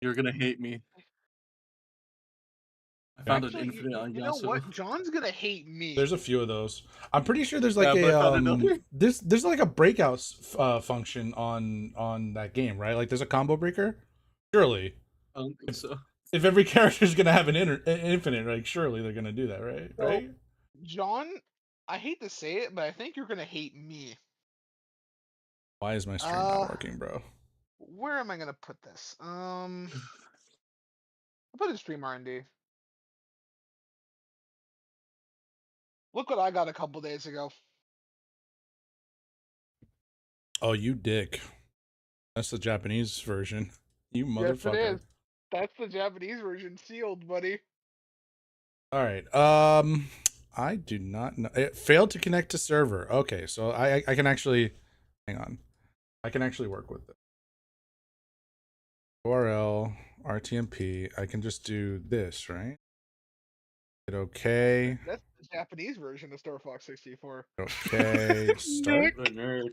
You're gonna hate me. I found an Actually, infinite on you know Yasuo. what? John's gonna hate me. There's a few of those. I'm pretty sure there's like Yeah, but I found another. there's like a breakout function on that game, right? Like there's a combo breaker. Surely, I don't think so. if every character is gonna have an infinite, like surely they're gonna do that, right? So, Right? John, I hate to say it, but I think you're gonna hate me. Why is my stream not working, bro? Where am I gonna put this? I'll put it in stream R&D. Look what I got a couple days ago. Oh, you dick. That's the Japanese version. You Yes, it motherfucker. is. That's the Japanese version, sealed, buddy. All right. I do not know. It failed to connect to server. Okay, so I can actually hang on. I can actually work with it. URL RTMP. I can just do this, right? Hit okay. That's the Japanese version of Star Fox 64. Okay. Start. What a nerd.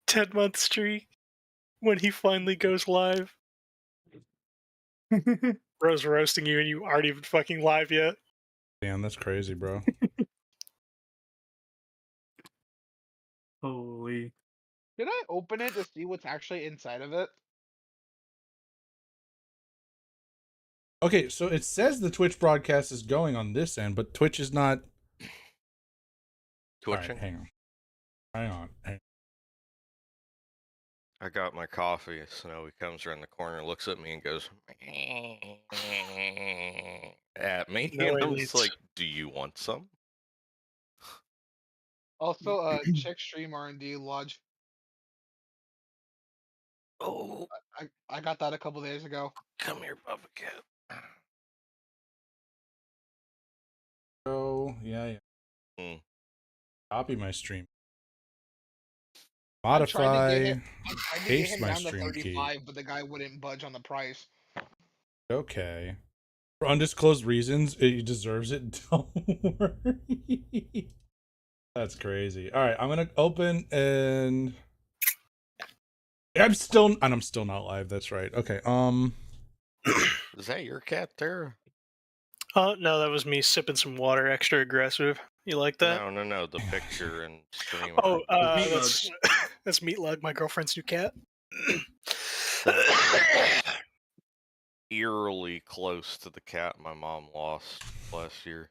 10-month streak when he finally goes live. Bro's roasting you and you aren't even fucking live yet. Damn, that's crazy, bro. Holy. Did I open it to see what's actually inside of it? Okay, so it says the Twitch broadcast is going on this end, but Twitch is not Twitching. Right, hang on. Hang on. I got my coffee. Snowy comes around the corner, looks at me, and goes at me. No, and I'm it's- just like, "Do you want some?" Also, check stream R&D lodge. Oh, I got that a couple days ago. come here, Bubba Cat. Oh, yeah. Mm. Copy my stream. I tried Modify. to get him Paste my down to stream key. 35, but the guy wouldn't budge on the price. Okay. For undisclosed reasons, it deserves it. Don't worry. That's crazy. All right, I'm gonna open and I'm still not live. That's right. Okay. Is that your cat there? no, that was me sipping some water, extra aggressive. You like that? No. The picture and stream. Oh, Meatlug. that's Meatlug, my girlfriend's new cat. Eerily close to the cat my mom lost last year.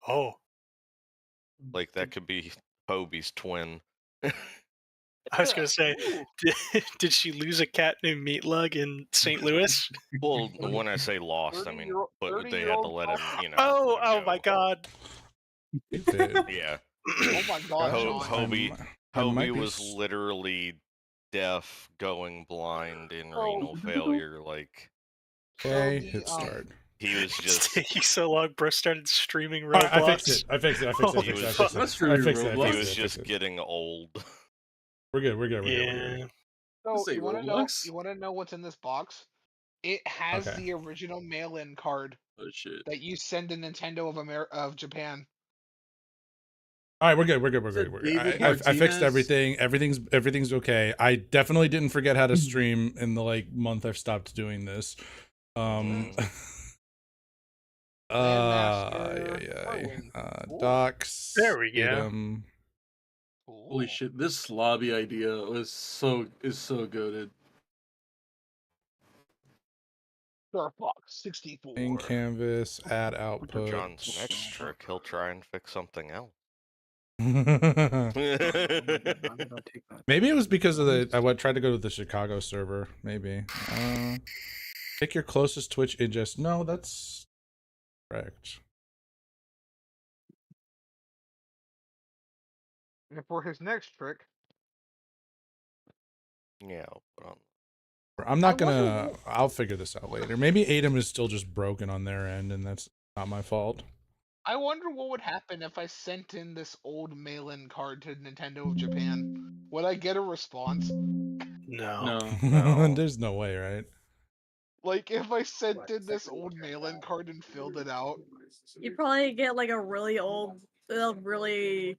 Oh, Like that could be Hobie's twin. I was gonna say, did she lose a cat named Meatlug in St. Louis? Well, when I say lost, I mean, but they had to let him, you know. Oh go. my God! you did. Yeah. Oh my god, John. Hobie was literally deaf, going blind, in renal failure. Like, Okay, So the, hit start. he was It's just. taking so long. Bro started streaming All Roblox. right, I fixed it. I fixed it. That's true, Roblox. He was just getting old. We're good. Yeah. So Say you want to know? Roblox? You want to know what's in this box? It has Okay. the original mail-in card Oh shit. that you send to Nintendo of Japan. All right, we're good. I fixed Martinez? everything. Everything's okay. I definitely didn't forget how to stream in the month I've stopped doing this. Docs. There we go. Item. Holy shit, this lobby idea is so goated. Star Fox 64. Main canvas. Add output. John's next trick, he'll try and fix something else. Maybe it was because of I tried to go to the Chicago server. Maybe. Pick your closest Twitch ingest. No, that's correct. And for his next trick, Yeah, I'll put on. I'm not I wonder gonna. I'll figure this out later. Maybe Atom is still just broken on their end, and that's not my fault. I wonder what would happen if I sent in this old mail-in card to Nintendo of Japan. Would I get a response? No. No. There's no way, right? Like if I sent in this old mail-in card and filled it out. You probably get like a really old, really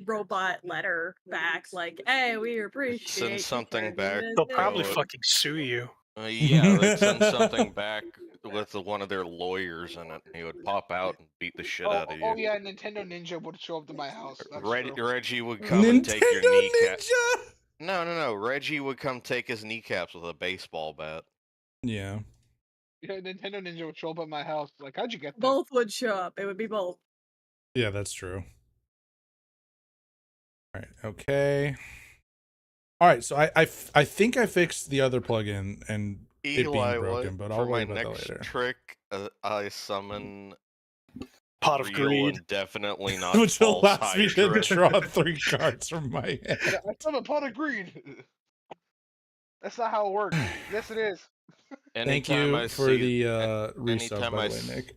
robot letter back, like, "Hey, we appreciate." Send something back. They'll probably fucking sue you. Yeah, they'd send something back with one of their lawyers in it, and he would pop out and beat the shit out of you. Oh yeah, Nintendo Ninja would show up to my house. That's true. Reggie would come and take your Nintendo kneecap. Ninja. No. Reggie would come take his kneecaps with a baseball bat. Yeah. Yeah, Nintendo Ninja would show up at my house. Like, how'd you get that? Both would show up. It would be both. Yeah, that's true. All right. Okay. All right. So I think I fixed the other plugin and it being broken, but I'll worry about that later. Trick, I summon Pot of real Greed. and definitely not Which false allows me to Hydra. draw 3 cards from my hand. Yeah, I summon Pot of Greed. That's not how it works. Yes, it is. Thank Anytime you I for see- the resub, anytime by I the way, s- Nick.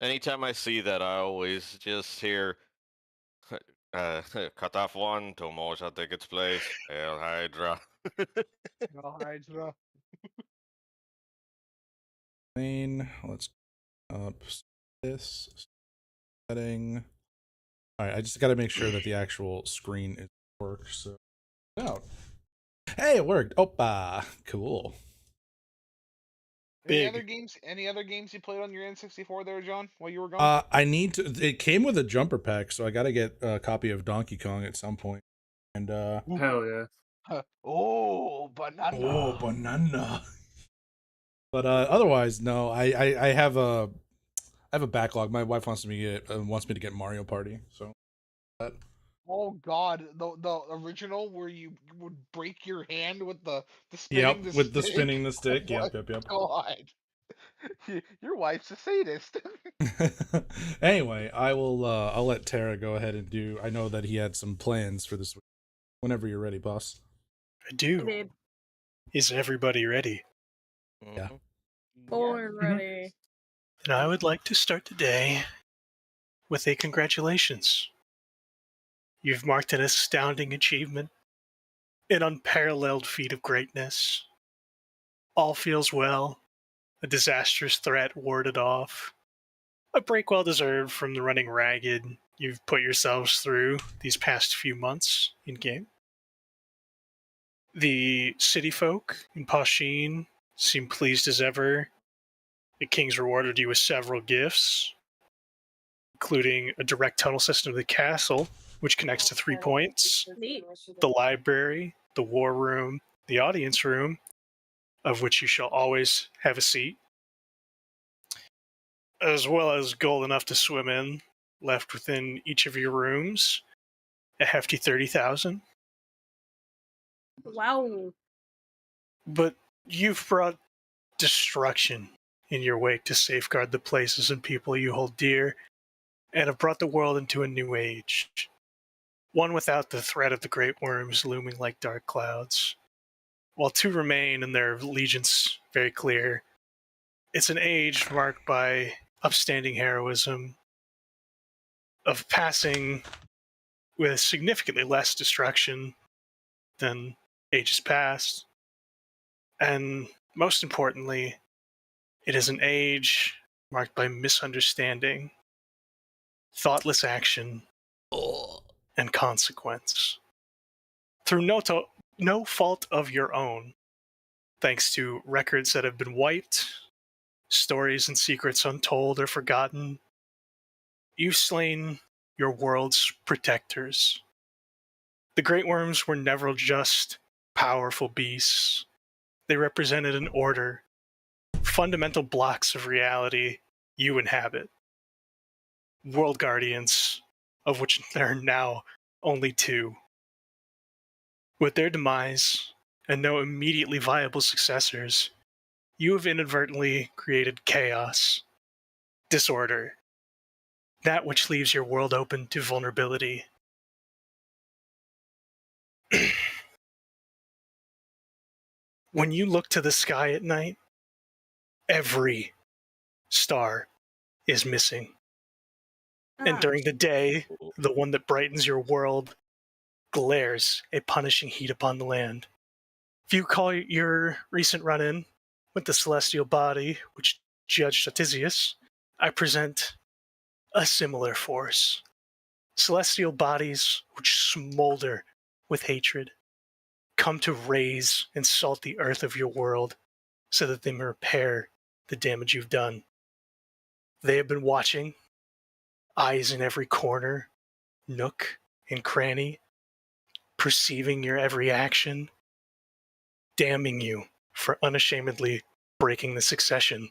Anytime I see that, I always just hear, cut off one, two more shall take its place. Hail Hydra. No, Hydra. Main. Let's up this setting. All right, I just got to make sure that the actual screen works. So, no. Hey, it worked. Opa, cool. Any Big. other games? Any other games you played on your N64 there, John? While you were gone? I need to. It came with a jumper pack, so I got to get a copy of Donkey Kong at some point. And Hell yeah. Oh, banana. oh, banana. But otherwise, no. I have a backlog. My wife wants me to get Mario Party. So that. Oh God, the original where you would break your hand with the spinning Yep, the with the stick? spinning the stick. Oh Yep. God, your wife's a sadist. Anyway, I'll let Tara go ahead and do. I know that he had some plans for this week. Whenever you're ready, boss. I do. Indeed. Is everybody ready? Yeah. Born ready. Then I would like to start the day with a congratulations. You've marked an astounding achievement, an unparalleled feat of greatness. All feels well, a disastrous threat warded off, a break well deserved from the running ragged you've put yourselves through these past few months in game. The city folk in Pashin seem pleased as ever. The king's rewarded you with several gifts, including a direct tunnel system to the castle, which connects to 3 points, Neat. the library, the war room, the audience room, of which you shall always have a seat, as well as gold enough to swim in, left within each of your rooms, a hefty 30,000. Wow. But you've brought destruction in your wake to safeguard the places and people you hold dear, and have brought the world into a new age. One without the threat of the great worms looming like dark clouds. While 2 remain and their allegiance very clear, it's an age marked by upstanding heroism, of passing with significantly less destruction than ages past, and most importantly, it is an age marked by misunderstanding, thoughtless action, and consequence. Through no fault of your own, thanks to records that have been wiped, stories and secrets untold or forgotten, you've slain your world's protectors. The Great Worms were never just powerful beasts. They represented an order, fundamental blocks of reality you inhabit. World Guardians, of which there are now only 2. With their demise, and no immediately viable successors, you have inadvertently created chaos, disorder, that which leaves your world open to vulnerability. When you look to the sky at night, every star is missing. And during the day, the one that brightens your world glares a punishing heat upon the land. If you call your recent run-in with the celestial body, which judged Atisius, I present a similar force. Celestial bodies which smolder with hatred, come to raise and salt the earth of your world so that they may repair the damage you've done. They have been watching, eyes in every corner, nook and cranny, perceiving your every action, damning you for unashamedly breaking the succession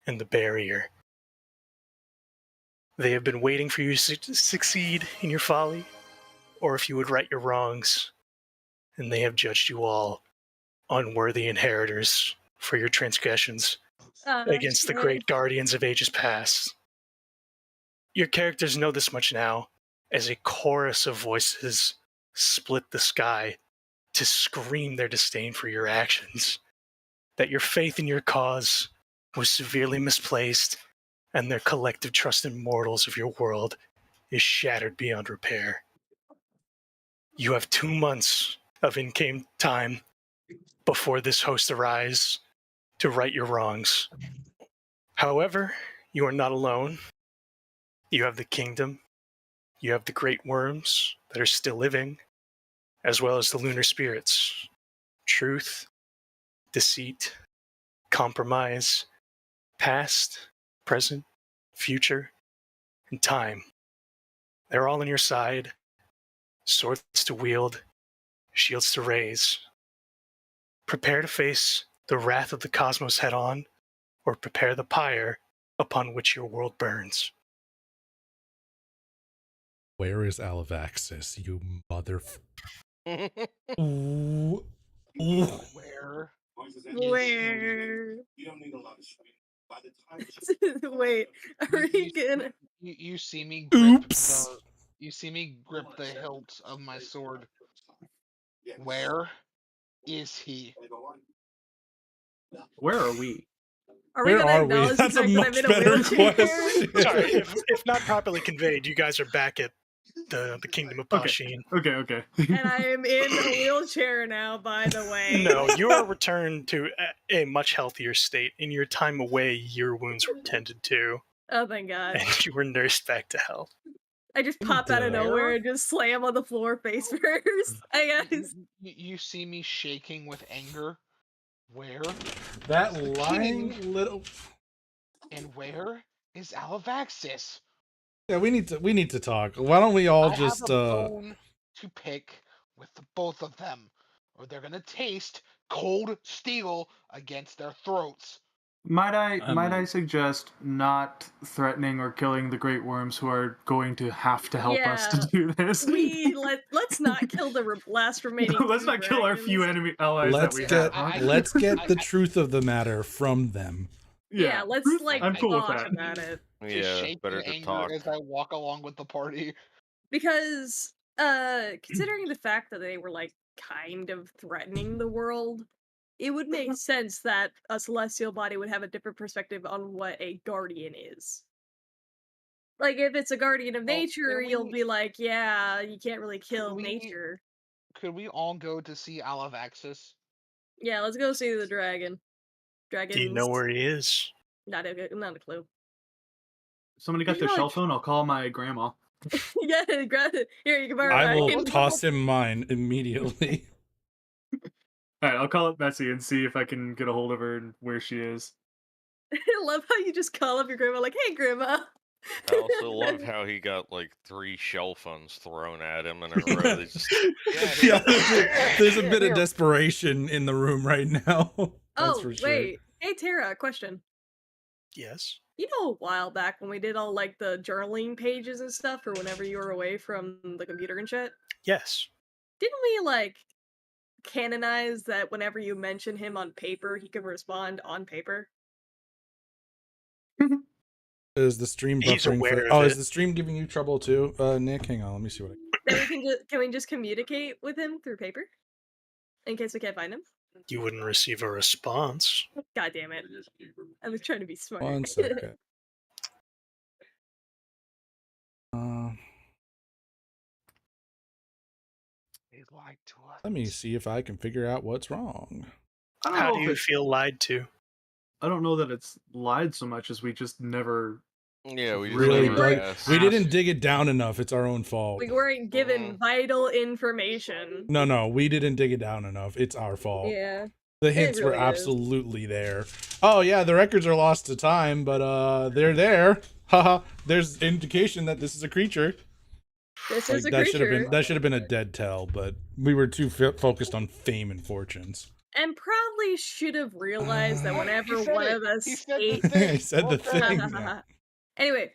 and the barrier. They have been waiting for you to succeed in your folly, or if you would right your wrongs, and they have judged you all unworthy inheritors for your transgressions against the great guardians of ages past. Your characters know this much now, as a chorus of voices split the sky to scream their disdain for your actions, that your faith in your cause was severely misplaced, and their collective trust in mortals of your world is shattered beyond repair. You have 2 months of in-game time before this host arise to right your wrongs. However, you are not alone. You have the kingdom, you have the great worms that are still living, as well as the lunar spirits. Truth, deceit, compromise, past, present, future, and time. They're all on your side. Swords to wield, shields to raise. Prepare to face the wrath of the cosmos head on, or prepare the pyre upon which your world burns. Where is Alavaxis, you mother... Ooh. Ooh. Where? Where? Wait, are we gonna? You see me grip Oops. you see me grip the hilt of my sword. Where is he? Where are we? Are we Where gonna are we? acknowledge That's the a fact that I'm much in a better wheelchair? question. Sorry, if not properly conveyed, you guys are back at the kingdom of Pashin. Okay. And I am in a wheelchair now, by the way. No, you are returned to a much healthier state. In your time away, your wounds were tended to, Oh, thank God. and you were nursed back to health. I just pop out of nowhere and just slam on the floor face first. Hi, guys. You see me shaking with anger. Where? That The lying king. little... And where is Alavaxis? Yeah, we need to talk. Why don't we all I just have a bone to pick with the both of them, or they're gonna taste cold steel against their throats. Might I suggest not threatening or killing the great worms who are going to have to help us to do this? Let's not kill the last remaining. Let's not kill our few enemy allies let's that we get have. let's get the truth of the matter from them. Yeah, let's like I'm cool with talk that. about it. Yeah, Shake better in to anger talk. as I walk along with the party. Because considering the fact that they were like kind of threatening the world, it would make sense that a celestial body would have a different perspective on what a guardian is. Like, if it's a guardian of nature, you'll be like, yeah, you can't really kill nature. Could we all go to see Alavaxis? Yeah, let's go see the dragon. Dragons. Do you know where he is? Not a clue. Somebody got their cell phone? I'll call my grandma. Yeah, grab it. Here, you can borrow I will mine. toss him mine immediately. Alright, I'll call up Bessie and see if I can get a hold of her and where she is. I love how you just call up your grandma like, hey, grandma. I also love how he got like 3 shell phones thrown at him in a row. They just... Yeah, there's a bit of desperation in the room right now. That's for sure. Wait. Hey, Tara, question. Yes. You know, a while back when we did all like the journaling pages and stuff, or whenever you were away from the computer and shit? Yes. Didn't we like canonize that whenever you mention him on paper, he could respond on paper? Is the stream He's buffering aware for... of Oh, it. is the stream giving you trouble too? Nick, hang on, let me see what I... Can we just communicate with him through paper? In case we can't find him? You wouldn't receive a response. God damn it. I was trying to be smart. 1 second. They lied to us. Let me see if I can figure out what's wrong. How do you feel lied to? I don't know that it's lied so much as we just never... Yeah, we just Really never dug... asked. We didn't dig it down enough. It's our own fault. We weren't given vital information. No, we didn't dig it down enough. It's our fault. Yeah. The hints were really is. absolutely there. Oh yeah, the records are lost to time, but they're there. Haha. There's indication that this is a creature. This Like is a that creature. should have been a dead tell, but we were too focused on fame and fortunes. And probably should have realized that whenever one of us He said the ate. thing. I said Well the done. thing. Yeah. Anyway,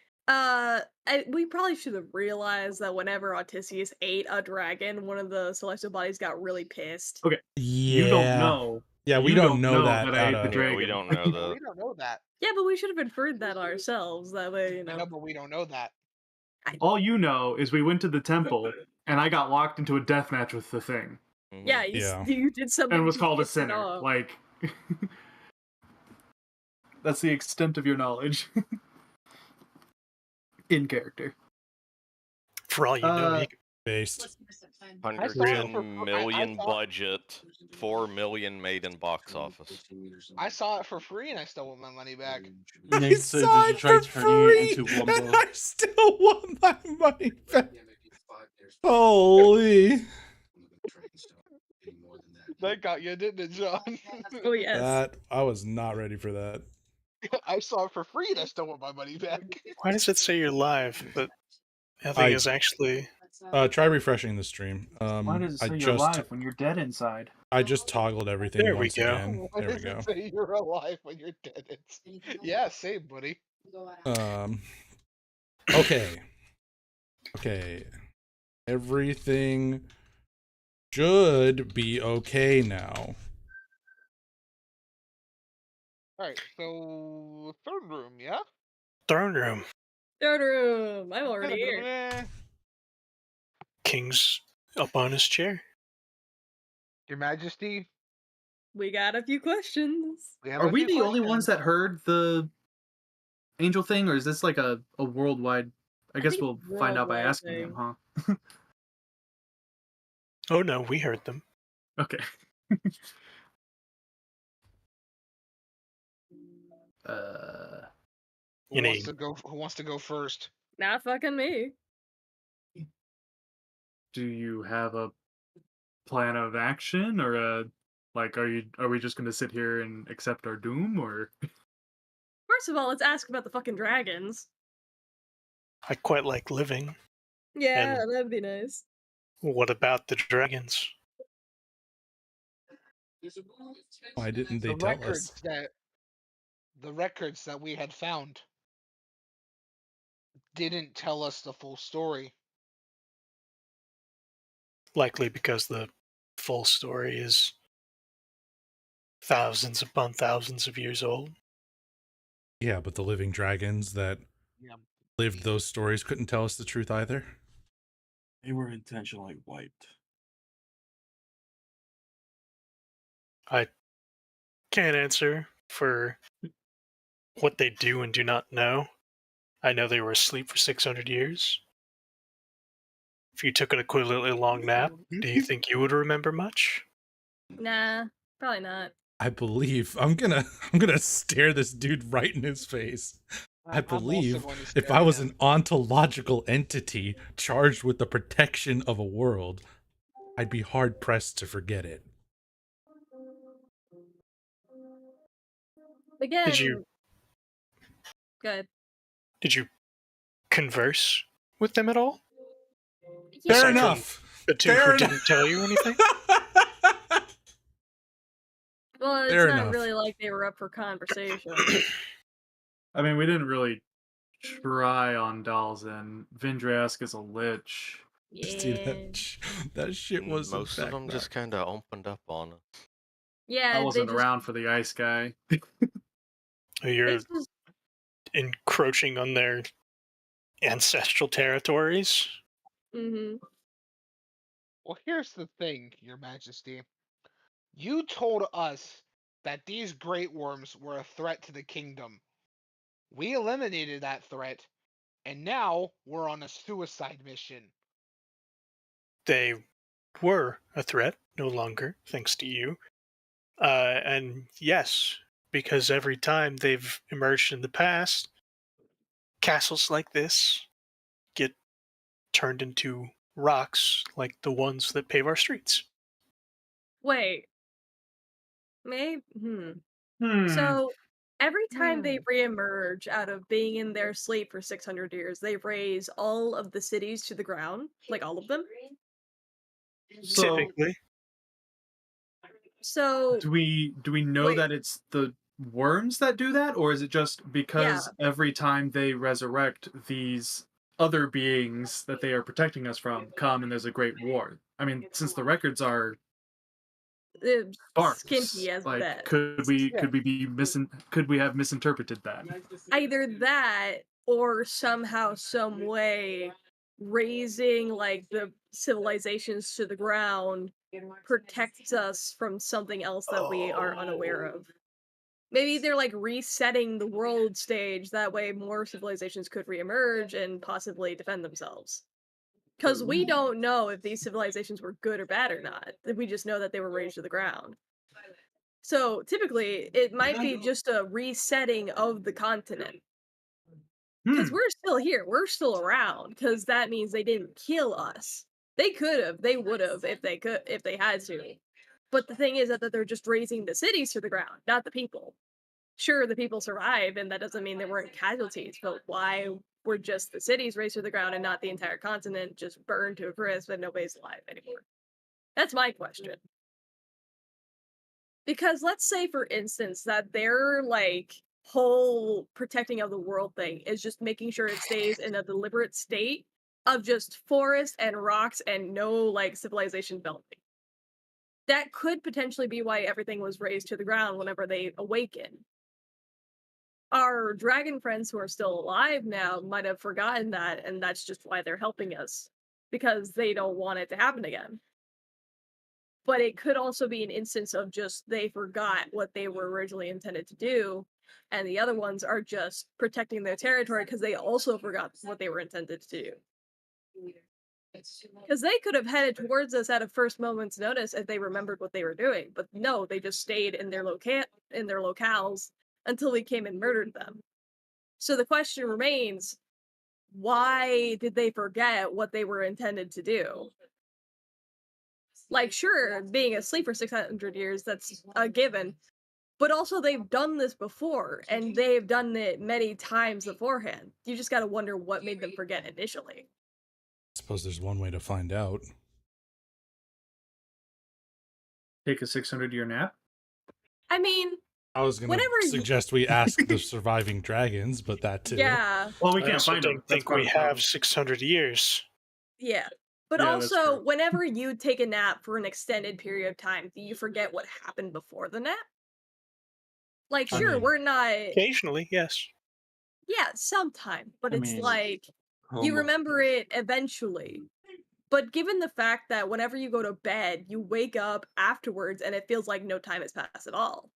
we probably should have realized that whenever Odysseus ate a dragon, one of the celestial bodies got really pissed. Okay. Yeah. You don't know. Yeah, we You don't know that. I ate the Yeah, dragon. we don't know that. We don't know that. Yeah, but we should have inferred that ourselves. That way, you I know. know, but we don't know that. All you know is we went to the temple and I got locked into a death match with the thing. Mhm. Yeah, you did something. And was to called a piss it sinner. off. Like, that's the extent of your knowledge. In character. For all you know, you Based. I saw it for 110 million budget, 4 million made in box office. I saw it for free and I still want my money back. Nate said, "Did you try turning it into and Wumbo?" I still want my money back. Holy. That got you, didn't it, John? Oh yes. That I was not ready for that. I saw it for free and I still want my money back. why does it say you're live, but nothing is actually... Try refreshing the stream. Why does it say I you're just alive when you're dead inside? I just toggled everything There we once go. again. Why There we does go. it say you're alive when you're dead? Yeah, same, buddy. Okay. Okay. Everything should be okay now. Alright, so third room, yeah? Throne room. Third room. I'm already here. Eh, King's up on his chair. Your Majesty, We got a few questions. we have Are a we few the only questions. ones that heard the angel thing, or is this like a worldwide? I guess think we'll it's find out by worldwide asking thing. him, huh? Oh no, we heard them. Okay. You know, Who wants to go first? Not fucking me. Do you have a plan of action, or are we just gonna sit here and accept our doom, or? First of all, let's ask about the fucking dragons. I quite like living. Yeah, And- that'd be nice. What about the dragons? Why didn't they The tell records us? the records that we had found didn't tell us the full story. Likely because the full story is thousands upon thousands of years old. Yeah, but the living dragons that Yeah. lived those stories couldn't tell us the truth either. They were intentionally wiped. I can't answer for what they do and do not know. I know they were asleep for 600 years. If you took an equivalently long nap, do you think you would remember much? Nah, probably not. I believe I'm gonna stare this dude right in his face. I I'm also believe going to if stare I at was him. an ontological entity charged with the protection of a world, I'd be hard pressed to forget it. Again. Did Good. you converse with them at all? Fair Aside from enough. The two Fair who didn't tell you anything? Well, it's Fair not enough. really like they were up for conversation. I mean, we didn't really try on dolls, and Vindrask is a lich. See that shit was Most of them just kind of opened up on us. Yeah, I wasn't they just, around for the ice guy. You're they just encroaching on their ancestral territories? mhm. Well, here's the thing, Your Majesty. You told us that these great worms were a threat to the kingdom. We eliminated that threat, and now we're on a suicide mission. They were a threat, no longer, thanks to you. And yes, because every time they've emerged in the past, castles like this get turned into rocks like the ones that pave our streets. Wait. Maybe. Hmm. So every time they reemerge out of being in their sleep for 600 years, they raise all of the cities to the ground, like all of them. So Typically. So do we know wait, that it's the worms that do that, or is it just because yeah, every time they resurrect, these other beings that they are protecting us from come and there's a great war? I mean, since the records are sparse, skinty as like that. Yeah. could we have misinterpreted that? Either that or somehow, some way, raising like the civilizations to the ground protects us from something else that we are unaware Oh. of. Maybe they're like resetting the world stage that way more civilizations could reemerge and possibly defend themselves. Because we don't know if these civilizations were good or bad or not. We just know that they were raised to the ground. So typically, it might be just a resetting of the continent. Because Hmm. we're still here, we're still around. Because that means they didn't kill us. They could have, they would have if they could, if they had to. But the thing is that they're just raising the cities to the ground, not the people. Sure, the people survived, and that doesn't mean there weren't casualties, but why were just the cities razed to the ground and not the entire continent just burned to a crisp and nobody's alive anymore? That's my question. Because let's say, for instance, that their like whole protecting of the world thing is just making sure it stays in a deliberate state of just forest and rocks and no like civilization building. That could potentially be why everything was raised to the ground whenever they awaken. Our dragon friends who are still alive now might have forgotten that, and that's just why they're helping us because they don't want it to happen again. But it could also be an instance of just they forgot what they were originally intended to do, and the other ones are just protecting their territory because they also forgot what they were intended to do. Because they could have headed towards us at a first moment's notice if they remembered what they were doing, but no, they just stayed in their locales until we came and murdered them. So the question remains, why did they forget what they were intended to do? Like, sure, being asleep for 600 years, that's a given, but also they've done this before, and they've done it many times beforehand. You just gotta wonder what made them forget initially. I suppose there's one way to find out. Take a 600-year nap. I mean, I was going to whenever you. suggest we ask the surviving dragons, but that too. Yeah, Well, we I can't also find them. don't That's think part we of the have problem. 600 years. yeah. But Yeah, that's also, true. whenever you take a nap for an extended period of time, do you forget what happened before the nap? Like, I sure, mean, we're not. Occasionally, yes. Yeah, sometime, but I it's mean, like you almost. remember it eventually. But given the fact that whenever you go to bed, you wake up afterwards and it feels like no time has passed at all.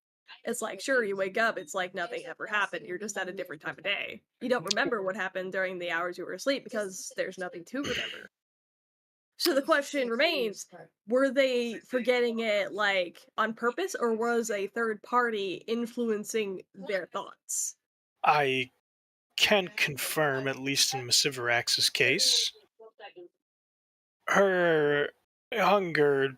It's like, sure, you wake up, it's like nothing ever happened. You're just at a different time of day. You don't remember what happened during the hours you were asleep because there's nothing to remember. So the question remains, were they forgetting it like on purpose or was a third party influencing their thoughts? I can confirm, at least in Missivarax's case, her hunger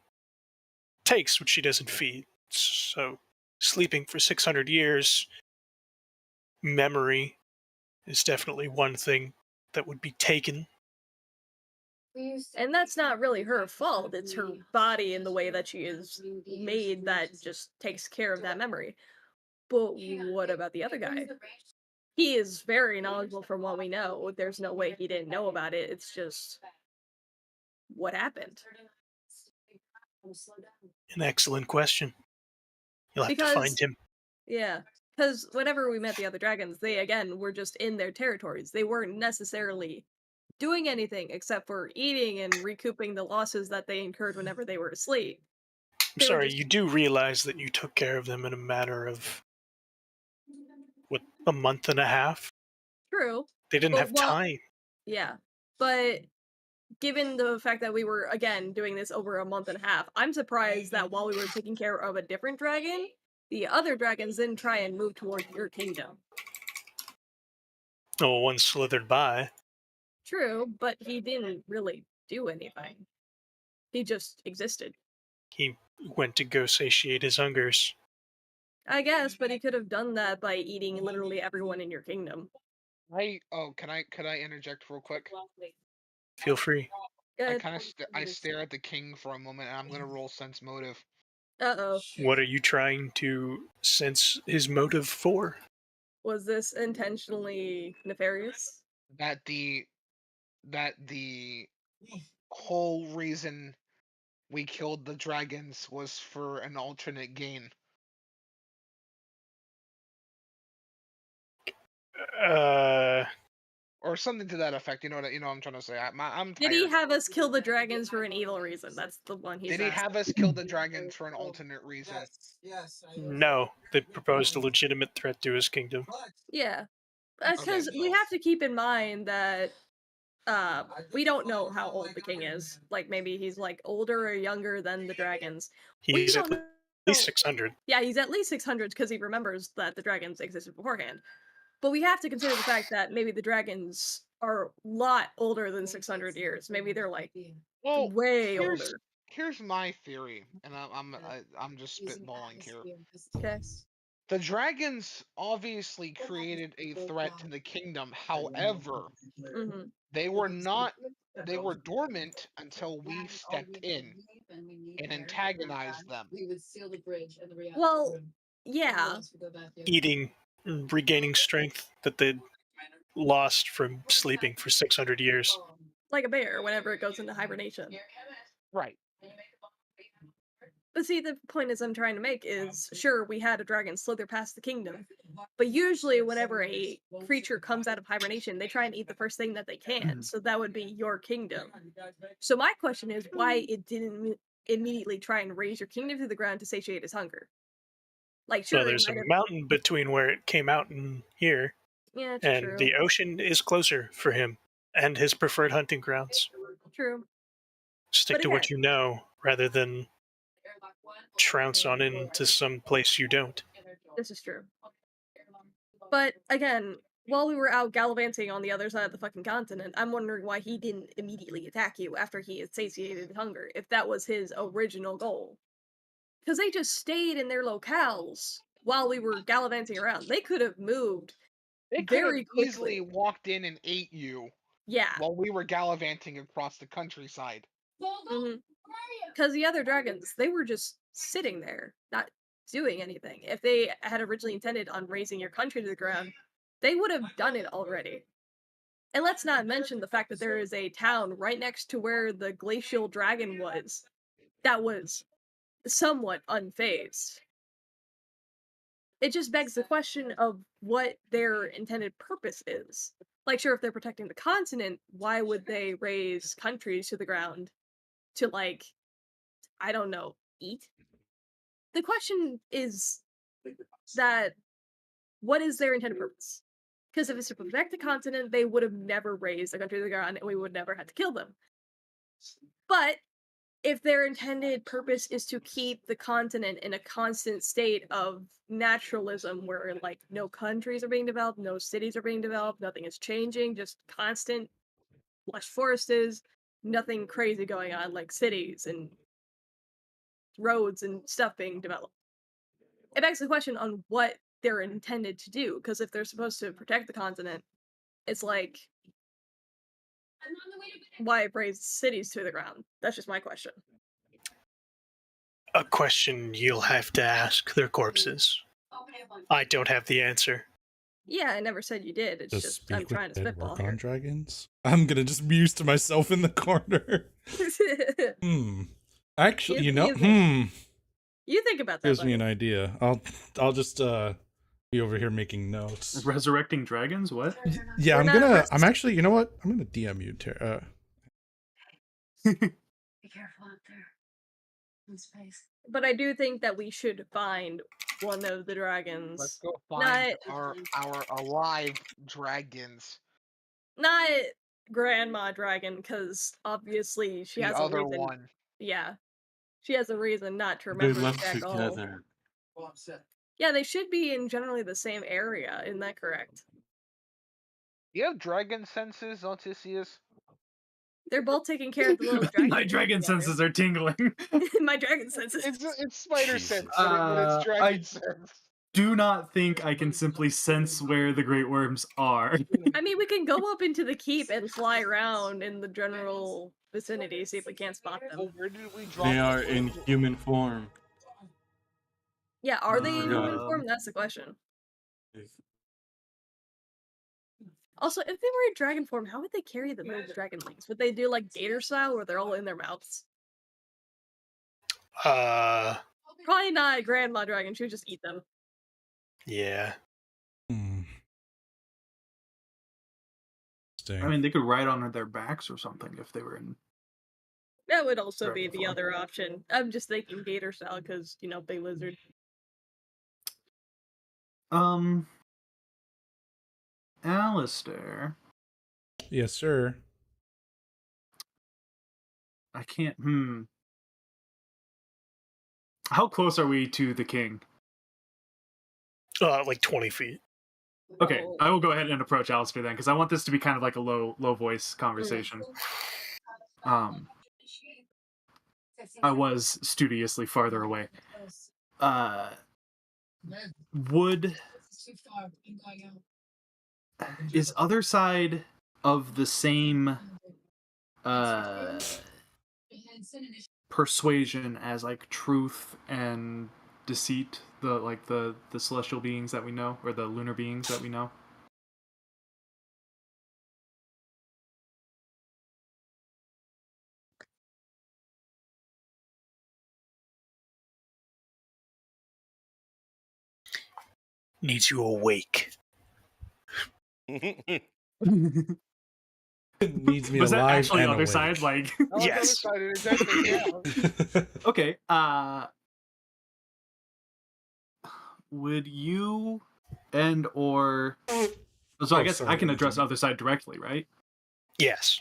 takes what she doesn't feed. So, sleeping for 600 years, memory is definitely one thing that would be taken. And that's not really her fault. It's her body and the way that she is made that just takes care of that memory. But what about the other guy? He is very knowledgeable from what we know. There's no way he didn't know about it. It's just what happened. An excellent question. You'll have to find Because, him. yeah, because whenever we met the other dragons, they again were just in their territories. They weren't necessarily doing anything except for eating and recouping the losses that they incurred whenever they were asleep. I'm They were sorry, just you do realize that you took care of them in a matter of, what, a month and a half? true. They didn't But have time. yeah. But given the fact that we were again doing this over a month and a half, I'm surprised that while we were taking care of a different dragon, the other dragons didn't try and move toward your kingdom. Oh, one slithered by. True, but he didn't really do anything. He just existed. He went to go satiate his hungers. I guess, but he could have done that by eating literally everyone in your kingdom. Could I interject real quick? Feel free. I Good. kind of I stare at the king for a moment, and I'm gonna roll sense motive. Uh-oh. What are you trying to sense his motive for? Was this intentionally nefarious? That the whole reason we killed the dragons was for an alternate gain. Or something to that effect. You know what I'm trying to say. I'm Did he tired. have us kill the dragons for an evil reason? That's the one he's Did he asking. have us kill the dragons for an alternate reason? No, they proposed a legitimate threat to his kingdom. Yeah. Okay. Because we have to keep in mind that we don't know how old the king is. Like, maybe he's, like, older or younger than the dragons. We He's at don't least know. 600. Yeah, he's at least 600 because he remembers that the dragons existed beforehand. But we have to consider the fact that maybe the dragons are a lot older than 600 years. Maybe they're, like, Well, way older. here's my theory, and I'm just spitballing here. Okay. The dragons obviously created a threat to the kingdom. However, Mm-hmm. they were dormant until we stepped in and antagonized them. Well, yeah. Regaining strength that they'd lost from sleeping for 600 years. Like a bear whenever it goes into hibernation. Right. But see, the point is I'm trying to make is, sure, we had a dragon slither past the kingdom, but usually whenever a creature comes out of hibernation, they try and eat the first thing that they can, so that would be your kingdom. So my question is why it didn't immediately try and raise your kingdom to the ground to satiate its hunger. Like, sure, Well, there's a mountain between where it came out and here, yeah, it's and true. the ocean is closer for him and his preferred hunting grounds. True. Stick But to what again- you know rather than trounce on into some place you don't. This is true. But again, while we were out gallivanting on the other side of the fucking continent, I'm wondering why he didn't immediately attack you after he had satiated hunger, if that was his original goal. Because they just stayed in their locales while we were gallivanting around. They could have moved They could have very quickly. easily walked in and ate you Yeah. while we were gallivanting across the countryside. Because the other dragons, they were just sitting there, not doing anything. If they had originally intended on raising your country to the ground, they would have done it already. And let's not mention the fact that there is a town right next to where the glacial dragon was that was somewhat unfazed. It just begs the question of what their intended purpose is. Like, sure, if they're protecting the continent, why would they raise countries to the ground to, like, I don't know, eat? The question is that what is their intended purpose? Because if it's to protect the continent, they would have never raised a country to the ground and we would never have to kill them. But if their intended purpose is to keep the continent in a constant state of naturalism where, like, no countries are being developed, no cities are being developed, nothing is changing, just constant lush forests, nothing crazy going on, like cities and roads and stuff being developed. It begs the question on what they're intended to do, because if they're supposed to protect the continent, it's like, why raise cities to the ground? That's just my question. A question you'll have to ask their corpses. I don't have the answer. Yeah, I never said you did. It's just I'm trying to spitball on here. dragons. I'm gonna just muse to myself in the corner. Actually, You think about that. Gives me buddy. an idea. I'll just be over here making notes. Resurrecting dragons? What? Yeah, We're I'm actually, you know what? I'm gonna DM you, Tara. Be careful out there. In space. But I do think that we should find one of the dragons. Let's go find our alive dragons. Not Grandma Dragon, because obviously she has The a other reason. one. Yeah, she has a reason not to They remember left Jack all. together. Yeah, they should be in generally the same area. Isn't that correct? You have dragon senses, Odysseus? They're both taking care of the little dragon. My dragon senses are tingling. My dragon senses. It's spider Jesus. sense, but it's dragon sense. do not think I can simply sense where the great worms are. I mean, we can go up into the keep and fly around in the general vicinity, see if we can't spot them. Well, where did we drop? They are in human form. Yeah, are they in human Um, form? That's the question. Also, if they were in dragon form, how would they carry the little dragon wings? Would they do like gator style, where they're all in their mouths? Probably not Grandma Dragon. She would just eat them. Yeah. Hmm. I mean, they could ride on their backs or something if they were in. That would also be Dragon the form. other option. I'm just thinking gator style because, you know, big lizard. Alistair, Yes, sir. I can't. How close are we to the king? Like 20 feet. Okay, Oh. I will go ahead and approach Alistair then, because I want this to be kind of like a low voice conversation. I was studiously farther away. Is other side of the same persuasion as like truth and deceit, the celestial beings that we know, or the lunar beings that we know? Needs you awake. Needs me Was that alive actually and other awake. side? Like, Yes. okay. Would you and or so I guess sorry, I can address continue. other side directly, right? Yes.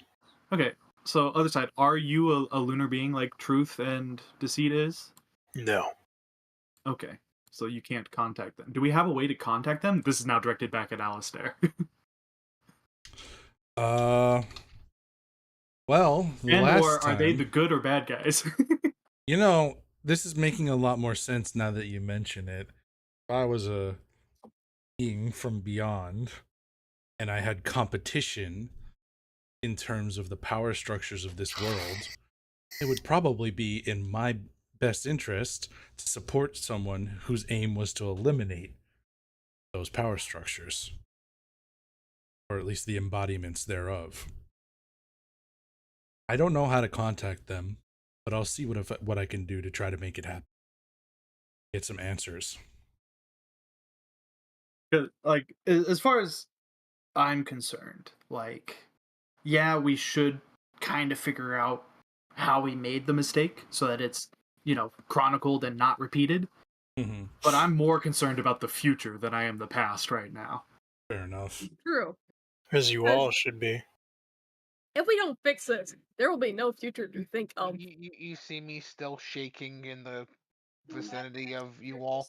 Okay. So other side, are you a lunar being like truth and deceit is? No. Okay. So you can't contact them. Do we have a way to contact them? This is now directed back at Alistair. Well, and last or are they time, the good or bad guys? you know, this is making a lot more sense now that you mention it. If I was a being from beyond, and I had competition in terms of the power structures of this world, it would probably be in my best interest to support someone whose aim was to eliminate those power structures, or at least the embodiments thereof. I don't know how to contact them, but I'll see what I can do to try to make it happen. Get some answers. Like, as far as I'm concerned, like, yeah, we should kind of figure out how we made the mistake so that it's, chronicled and not repeated. Mm-hmm. But I'm more concerned about the future than I am the past right now. Fair enough. True. As you all should be. If we don't fix this, there will be no future to think of. You see me still shaking in the vicinity of you all.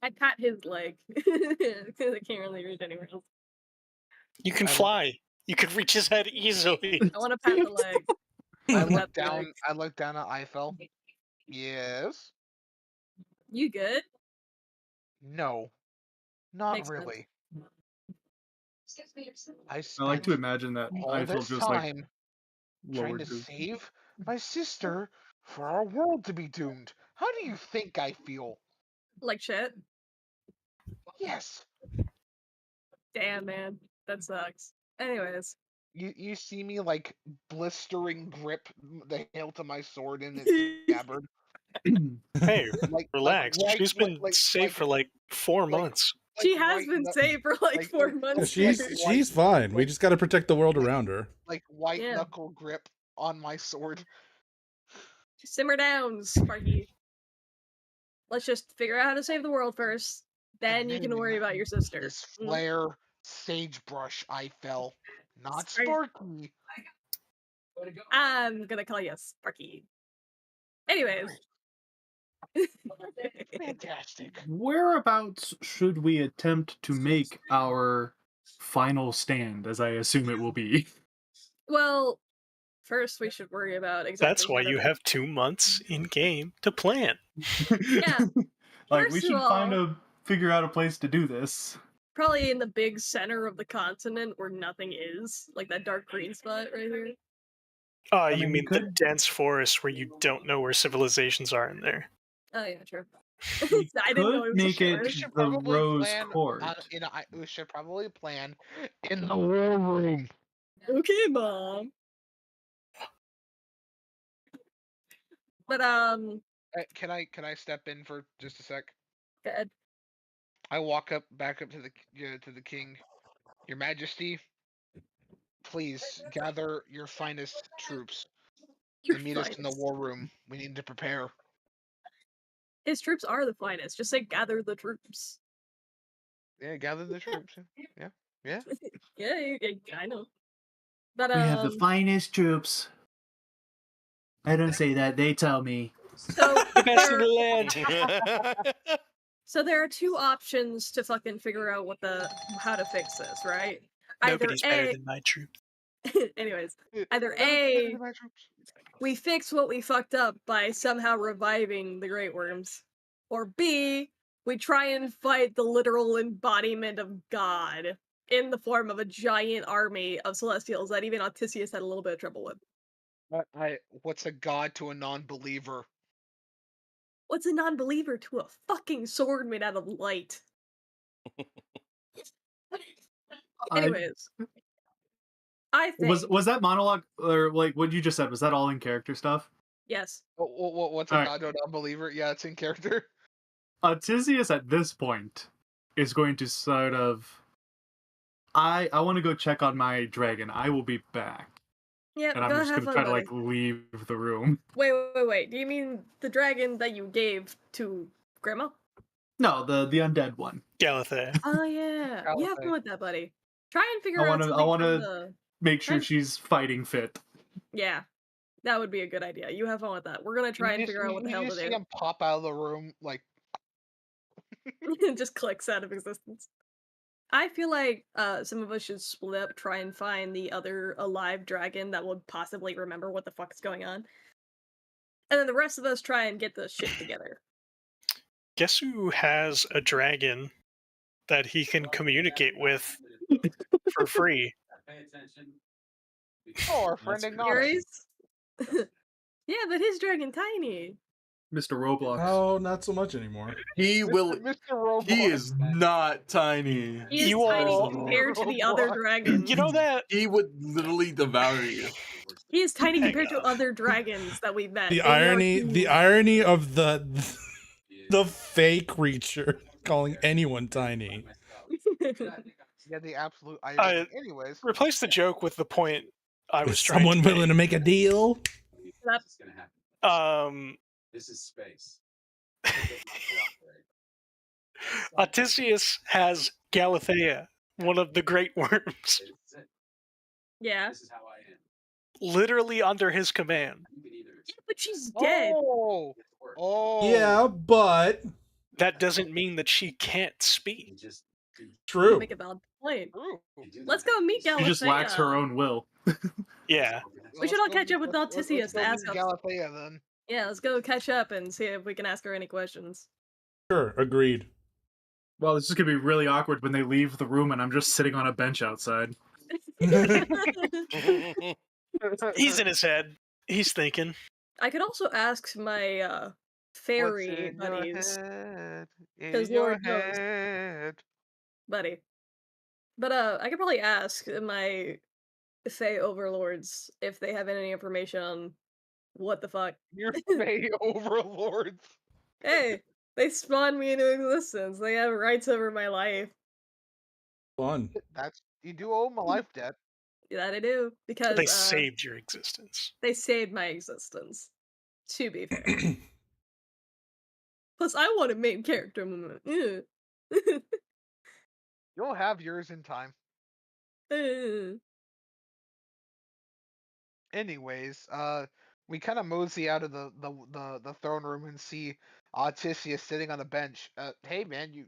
I pat his leg because I can't really reach anywhere else. You can fly. You can reach his head easily. I want to pat the leg. I Pat look the down. leg. I look down at Eiffel. Yes. You good? No. Not Makes sense. really. I I spent like to imagine that all Eiffel this just like time trying lowered to his. save my sister for our world to be doomed. How do you think I feel? Like shit? Yes. Damn, man. That sucks. Anyways. You see me like blistering grip the hilt of my sword in its scabbard. Hey, Like relax. right- She's been like- safe for like 4 months. She like has right been the- saved for like like- 4 like- months. She's fine. We just got to protect the world around her. like white Yeah. knuckle grip on my sword. Simmer down, Sparky. Let's just figure out how to save the world first. Then you can worry about your sister. This flare sagebrush I fell. Not Sorry. Sparky. I'm gonna call you Sparky. Anyways. Fantastic. Whereabouts should we attempt to make our final stand, as I assume it will be? Well, first we should worry about exactly. That's why you have 2 months in game to plan. Yeah. Like, we First of should figure out a place to do this. Probably in the big center of the continent where nothing is, like that dark green spot right here. You mean the dense forest where you don't know where civilizations are in there? Oh yeah, true. We I didn't know it could was a make it forest. We should the probably Rose plan Court. we should probably plan in the war room. Okay, Mom. But Can I step in for just a sec? go ahead. I walk back up to the king. Your Majesty, please gather your finest troops Your and meet us in the finest. war room. We need to prepare. His troops are the finest. Just say gather the troops. Yeah, gather the troops. Yeah. Yeah, I know. But We have the finest troops. I don't say that, they tell me. So The best in the land. So there are two options to fucking figure out how to fix this, right? Nobody's better than my troops. Anyways, either Nobody's better A, than my troops. we fix what we fucked up by somehow reviving the Great Worms, or B, we try and fight the literal embodiment of God in the form of a giant army of Celestials that even Autisius had a little bit of trouble with. What's a god to a non-believer? What's a non-believer to a fucking sword made out of light? Anyways, I think Was that monologue, or like what you just said, was that all in character stuff? yes. What's a god to a non-believer? Yeah, it's in character. Tisius at this point is going to sort of, I want to go check on my dragon. I will be back. Yeah, And I'm go just have gonna fun, try to buddy. like leave the room. Wait. Do you mean the dragon that you gave to Grandma? No, the undead one. Galathea. Oh yeah. You have Galathea. fun with that, buddy. Try and figure I out something wanna from the... make sure Right. she's fighting fit. Yeah. That would be a good idea. You have fun with that. We're gonna try and figure out what the hell You to just see do. him pop out of the room like. It just clicks out of existence. I feel like some of us should split up, try and find the other alive dragon that would possibly remember what the fuck is going on. And then the rest of us try and get the shit together. Guess who has a dragon that he can communicate with for free? Oh, our friend Ignatus. Yuri's? Yeah, but his dragon tiny. Mr. Roblox. Oh, not so much anymore. He will. Mr. Roblox. He is not tiny. He is You tiny all- compared to the other dragons. You know that He would literally devour you. He is tiny Hang compared to on. other dragons that we've met. The They are irony, huge. the irony of the fake creature calling anyone tiny. Yeah, the absolute irony. Anyways, replace the joke with the point I was Is trying someone to willing to make a deal? That's- make. This is space. Autisius has Galathea, one of the great worms, yeah. This is how I am. literally under his command. You can either Yeah, but she's dead. Oh. Yeah, but That doesn't mean that she can't speak. you just You true. make a valid point. True. Let's go meet She Galathea. just lacks her own will. Yeah. We should all catch up with let's Altisius go to ask meet us. Galathea then. Yeah, let's go catch up and see if we can ask her any questions. Sure, agreed. Well, this is gonna be really awkward when they leave the room and I'm just sitting on a bench outside. He's in his head. He's thinking. I could also ask my fairy What's in your buddies, head? In 'cause your Lord knows. head. buddy. But I could probably ask my Fae overlords if they have any information on what the fuck. Your Fae overlords. Hey, they spawned me into existence. They have rights over my life. Fun. You do owe them a life debt. That I do because They saved your existence. they saved my existence. To be fair. Plus, I want a main character moment. You'll have yours in time. Anyways, we kind of mosey out of the throne room and see Autisius sitting on a bench. Hey man, you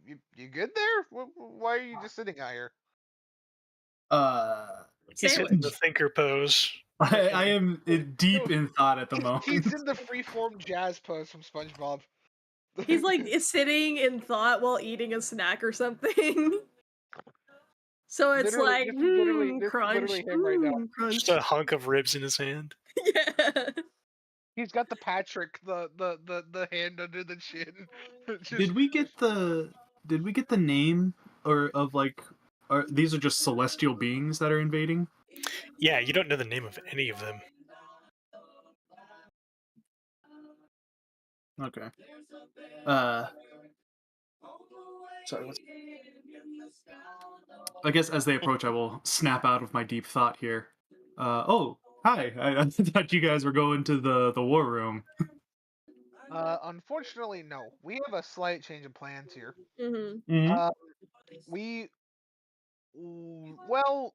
good there? Why are you just sitting out here? He's in the thinker pose. I am deep in thought at the moment. He's in the freeform jazz pose from SpongeBob. He's like is sitting in thought while eating a snack or something. So it's Literally, like, this is literally crunch, him right now. crunch. Just a hunk of ribs in his hand. Yeah. He's got the Patrick, the hand under the chin. Did we get the name or of like these are just celestial beings that are invading? Yeah, you don't know the name of any of them. Okay. Sorry. I guess as they approach, I will snap out of my deep thought here. Oh, hi. I thought you guys were going to the war room. Unfortunately, no. We have a slight change of plans here. Mm-hmm. We, well,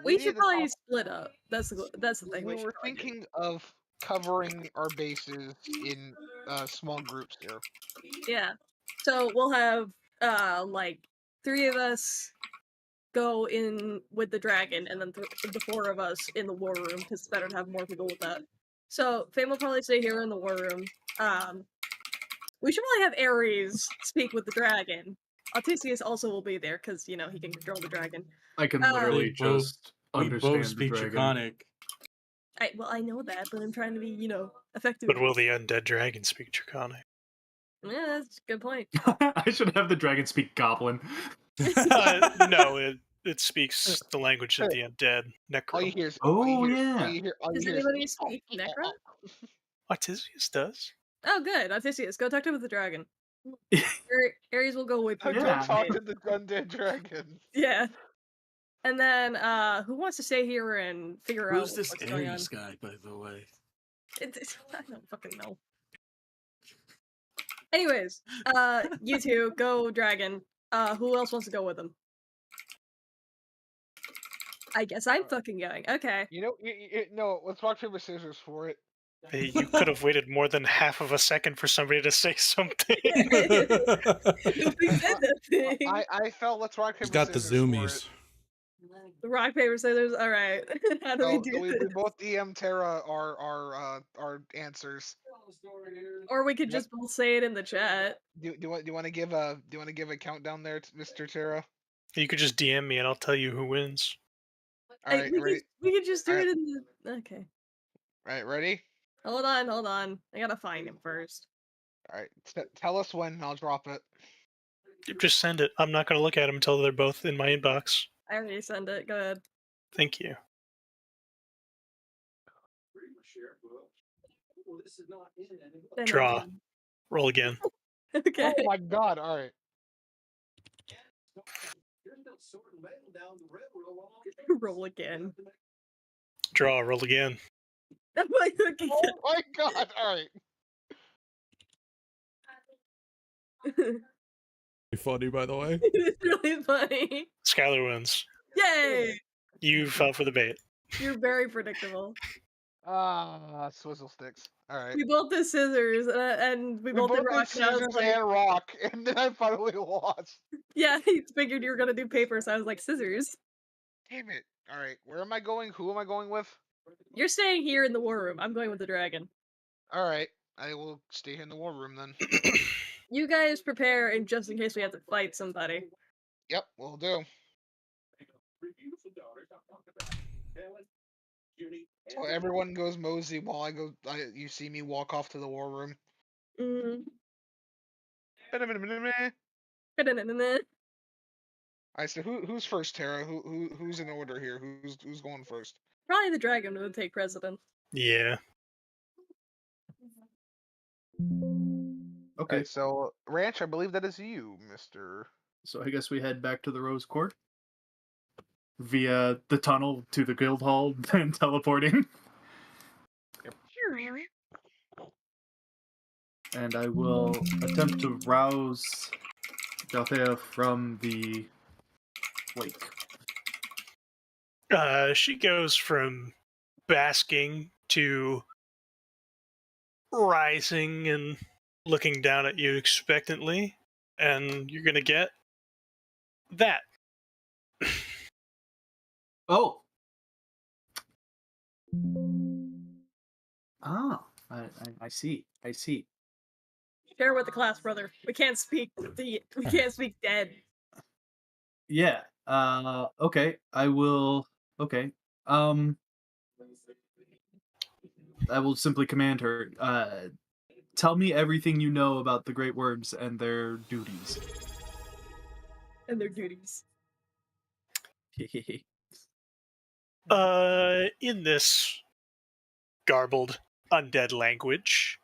We need should to probably talk. split up. That's the thing. We We should were probably do. thinking of covering our bases in small groups here. Yeah. So we'll have like 3 of us go in with the dragon, and then the 4 of us in the war room, because it's better to have more people with that. So Fame will probably stay here in the war room. We should probably have Ares speak with the dragon. Altisius also will be there, because, you know, he can control the dragon. I can They literally just We understand both the speak dragon. Draconic. Well, I know that, but I'm trying to be, you know, effective. But will the undead dragon speak Draconic? Yeah, that's a good point. I should have the dragon speak Goblin. No, it speaks the language of the undead. All you Necro. hear is, Does anybody speak Necro? Artisius does. Oh, good. Odysseus, go talk to him with the dragon. Ares will go with you. Go talk to the undead dragon. Yeah. And then, who wants to stay here and figure out Who's this what's going on? Ares guy, by the way? I don't fucking know. Anyways, you two, go dragon. Who else wants to go with him? I guess I'm fucking going. Okay. You know, no, let's rock, paper, scissors for it. Hey, you could have waited more than half of a second for somebody to say something. Nobody said nothing. I felt let's rock, paper, He's got the scissors for zoomies. it. Rock, paper, scissors. All right. How do we do we this? both DM Terra our answers. Or we could just both say it in the chat. Do you want to give a countdown there, Mr. Terra? You could just DM me and I'll tell you who wins. All right, ready? We could just do All it right. in the. Okay. All right, ready? Hold on. I gotta find him first. All right, tell us when, and I'll drop it. Just send it. I'm not going to look at them until they're both in my inbox. I already sent it. Go ahead. Thank you. Draw. Roll again. Okay. Oh my god! All right. Roll again. Draw. Roll again. Oh my god! All right. Funny, by the way. It's really funny. Skylar wins. Yay! You fell for the bait. You're very predictable. Swizzle sticks. All right. We both did scissors, and we both did rock. Did scissors and rock, and then I finally lost. Yeah, he figured you were gonna do paper, so I was like, scissors. Damn it! All right, where am I going? Who am I going with? You're staying here in the war room. I'm going with the dragon. All right, I will stay here in the war room then. You guys prepare, and just in case we have to fight somebody. Yep, we'll do. So everyone goes mosey while I go. You see me walk off to the war room. Alright, so who's first, Tara? Who's in order here? Who's going first? Probably the dragon would take precedent. Yeah. Okay. Right, so Ranch, I believe that is you, Mister. So I guess we head back to the Rose Court via the tunnel to the guild hall, then teleporting. Yep. And I will attempt to rouse Dalthea from the wake. She goes from basking to rising and looking down at you expectantly, and you're gonna get that. Oh. Ah, I see. Share with the class, brother. We can't speak dead. Yeah. Okay. I will. Okay. I will simply command her. Tell me everything you know about the great worms and their duties. And their duties. In this garbled undead language,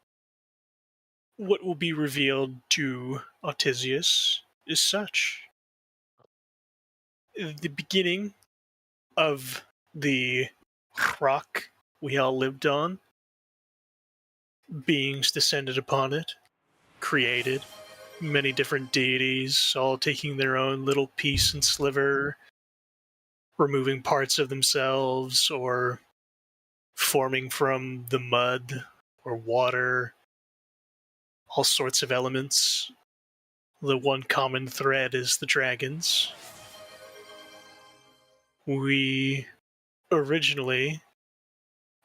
what will be revealed to Autisius is such. The beginning of the rock we all lived on, beings descended upon it, created many different deities, all taking their own little piece and sliver, removing parts of themselves, or forming from the mud or water, all sorts of elements. The one common thread is the dragons. We originally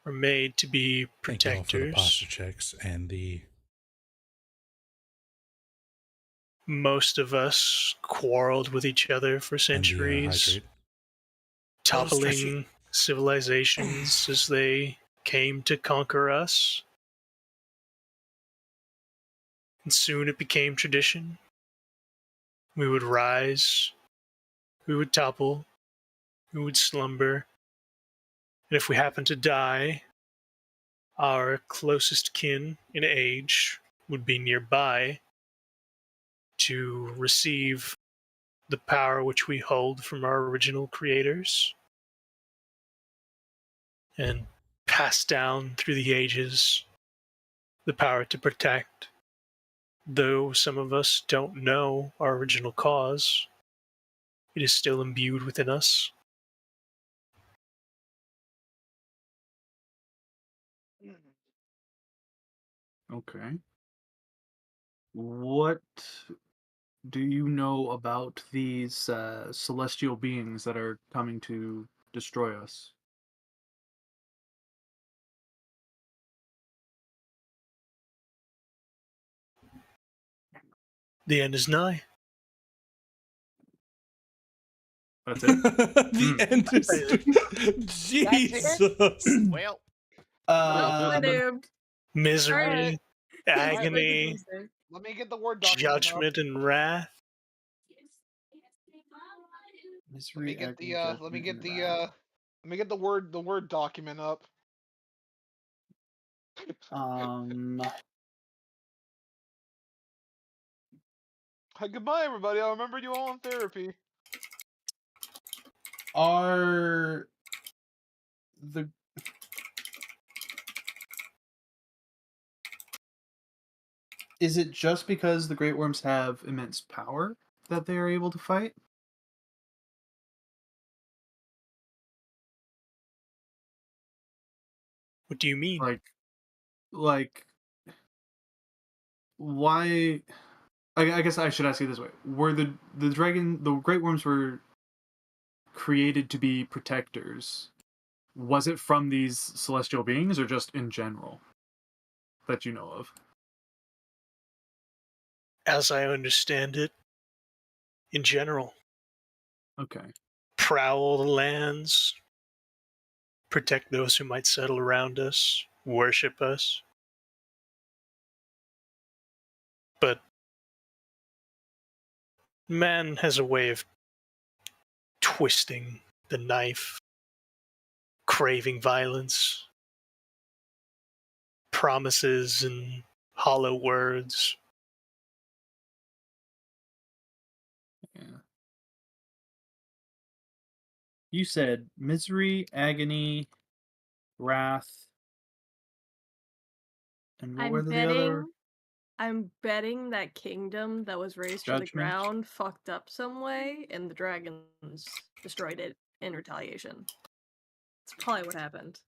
were made to be Thank you all for the posture protectors. checks and the Most of us quarreled with each other for centuries, hydrate. toppling civilizations as they came to conquer us. And soon it became tradition. We would rise, we would topple, we would slumber, and if we happened to die, our closest kin in age would be nearby to receive the power which we hold from our original creators and pass down through the ages the power to protect. Though some of us don't know our original cause, it is still imbued within us. Okay. What do you know about these celestial beings that are coming to destroy us? The end is nigh. That's it. The end is Jesus. Well, My Uh, dude. Misery, Alright. agony, Let me get the Word document up. judgment, and wrath. Let me get the let me get the Word document up. Hi, goodbye, everybody. I remembered you all in therapy. Are the is it just because the great worms have immense power that they are able to fight? What do you mean? Like why? I guess I should ask you this way: were the great worms were created to be protectors? Was it from these celestial beings, or just in general that you know of? As I understand it, in general, Okay. prowl the lands, protect those who might settle around us, worship us. But man has a way of twisting the knife, craving violence, promises and hollow words. Yeah. You said misery, agony, wrath, and what were the other? I'm betting that kingdom that was raised from the Judgment? ground fucked up some way, and the dragons destroyed it in retaliation. That's probably what happened.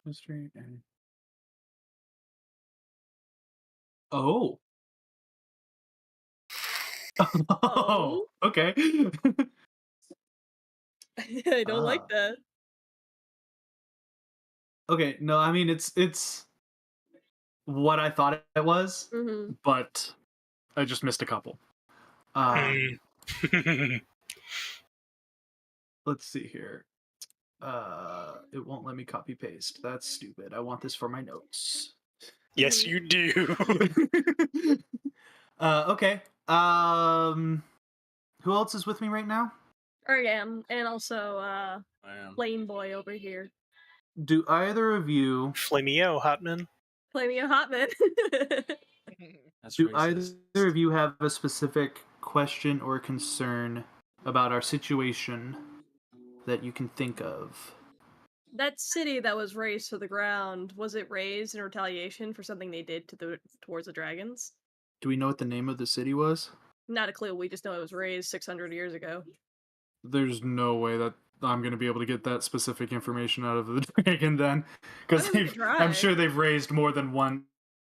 Mystery and oh. Oh. Okay. I don't like Ah. that. Okay, no, I mean it's what I thought it was, Mm-hmm. but I just missed a couple. Um, Mm. let's see here. It won't let me copy paste. That's stupid. I want this for my notes. Yes, Mhm. you do. Okay. Who else is with me right now? I am, and also I am. Flame Boy over here. Do either of you Flameo, Hotman. Play me a hotman. That's do racist. either of you have a specific question or concern about our situation that you can think of? That city that was razed to the ground, was it razed in retaliation for something they did towards the dragons? Do we know what the name of the city was? Not a clue. We just know it was razed 600 years ago. There's no way that I'm going to be able to get that specific information out of the dragon then, because I mean, we could I'm try. sure they've raised more than one.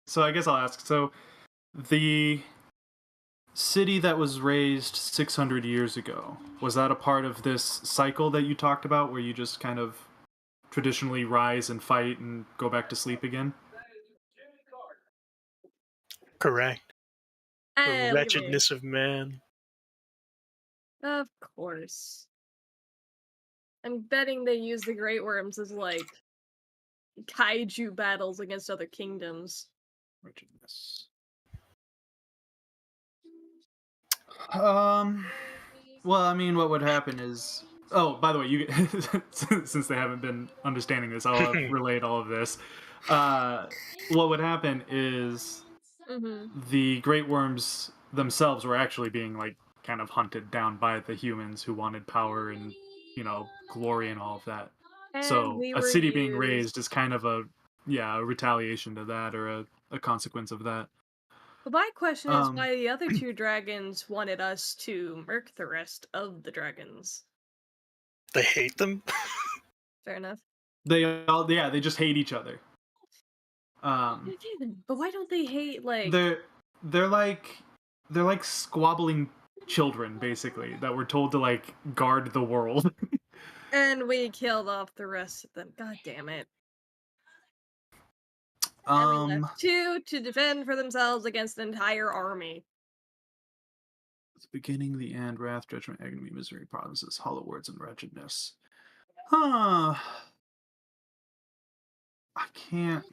So I guess I'll ask. So the city that was raised 600 years ago, was that a part of this cycle that you talked about where you just kind of traditionally rise and fight and go back to sleep again? Correct. The Look at me. wretchedness of man. Of course. I'm betting they use the Great Worms as, like, kaiju battles against other kingdoms. Wretchedness. Well, I mean, what would happen is. Oh, by the way, you since they haven't been understanding this, I'll have relayed all of this. What would happen is Mm-hmm. the Great Worms themselves were actually being like kind of hunted down by the humans who wanted power and glory and all of that. And So we a were city being used. raised is kind of a retaliation to that or a consequence of that. But my question is Um, why the other two dragons wanted us to murk the rest of the dragons. They hate them. Fair enough. they just hate each other. But why don't they hate, like... They're like squabbling children basically that were told to like guard the world. And we killed off the rest of them. God damn it. And we left two to defend for themselves against the entire army. The beginning, the end, wrath, judgment, agony, misery, promises, hollow words, and wretchedness. Huh. I can't.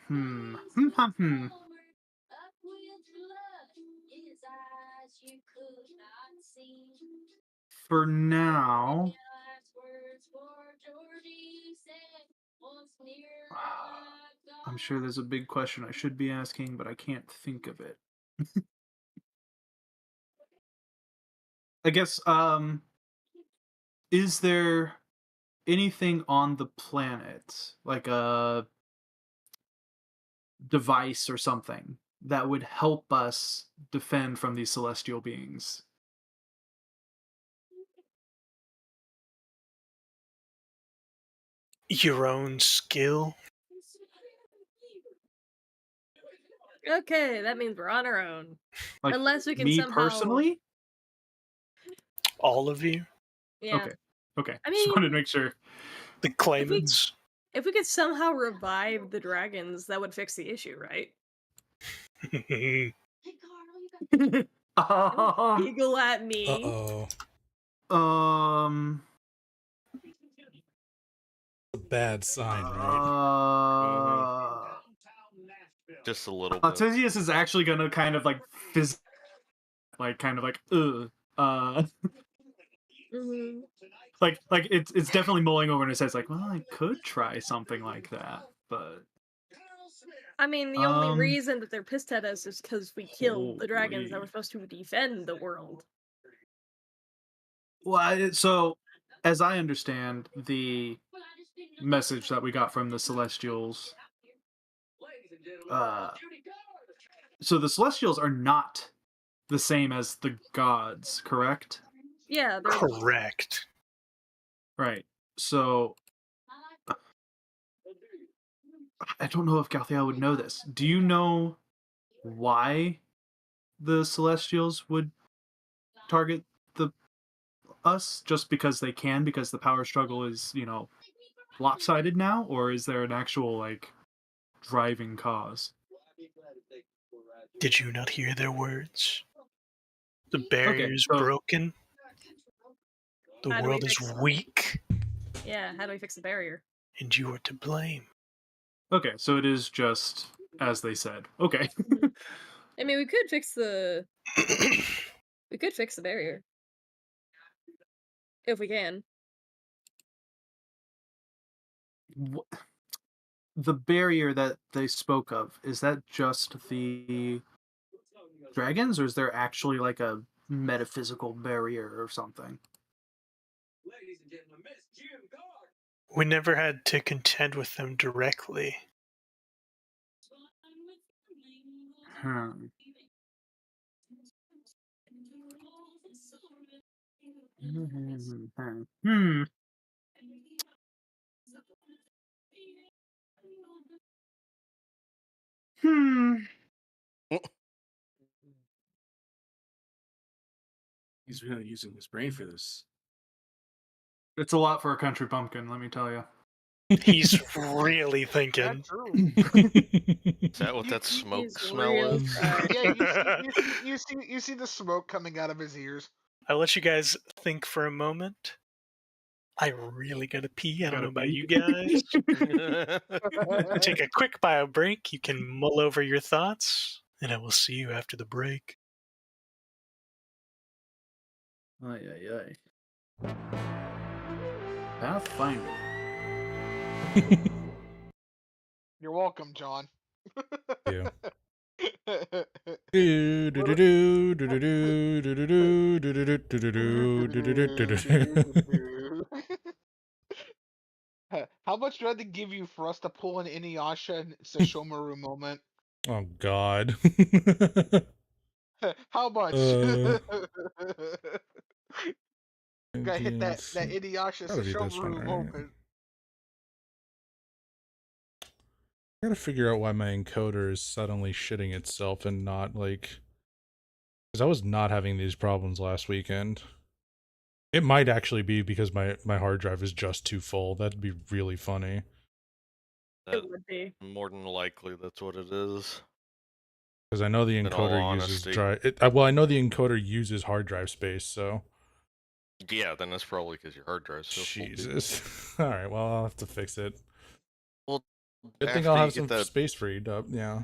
For now, I'm sure there's a big question I should be asking, but I can't think of it. I guess, is there anything on the planet, like a device or something, that would help us defend from these celestial beings? Your own skill. Okay, that means we're on our own. Like Unless we can me somehow... personally? All of you. Yeah. Okay. I Just mean, wanted to make sure. The claimants. if we could somehow revive the dragons, that would fix the issue, right? Eagle at me. Uh-oh. A bad sign, right? Just a little bit. Tisius is actually gonna kind of like Mm-hmm. like it's definitely mulling over in his head. It's like, well, I could try something like that, but I mean, the only reason that they're pissed at us is because we killed the dragons that were supposed to defend the world. Well, so as I understand the message that we got from the Celestials, so the Celestials are not the same as the gods, correct? Yeah, they're... Correct. Right. So I don't know if Galthiel would know this. Do you know why the Celestials would target the us just because they can, because the power struggle is, lopsided now, or is there an actual, like, driving cause? Did you not hear their words? The Okay, barrier is so broken. The How do we world is fix it? weak, Yeah, how do we fix the barrier? and you are to blame. okay, so it is just as they said. Okay. I mean, we could fix the barrier if we can. The barrier that they spoke of, is that just the dragons, or is there actually like a metaphysical barrier or something? Ladies and gentlemen, Miss Jim Guard. We never had to contend with them directly. Hmm. Hmm. Hmm. He's really using his brain for this. It's a lot for a country bumpkin, let me tell you. He's really thinking. That's true. Is that what that He smoke is smell real is? tired. Yeah, you see the smoke coming out of his ears. I'll let you guys think for a moment. I really gotta pee. I don't know about you guys. Take a quick bio break. You can mull over your thoughts, and I will see you after the break. Ay, ay, ay. Pathfinder. You're welcome, John. Yeah. Do, do, do, do, do, do, do, do, do, do, do, do, do, do, do, do, do, do. How much do I have to give you for us to pull an Inuyasha and Sesshomaru moment? Oh God. How much? Uh, Gotta hit that let's Inuyasha gotta be this one, Sesshomaru right? moment. I gotta figure out why my encoder is suddenly shitting itself and not like, because I was not having these problems last weekend. It might actually be because my hard drive is just too full. That'd be really funny. That, It would be. more than likely, that's what it is. Because I know the In all encoder uses honesty. drive. Well, I know the encoder uses hard drive space, so. Yeah, then that's probably because your hard drive's so full. Jesus. All right. Well, I'll have to fix it. Well, Good thing after I'll you have get some that, space freed up. Yeah.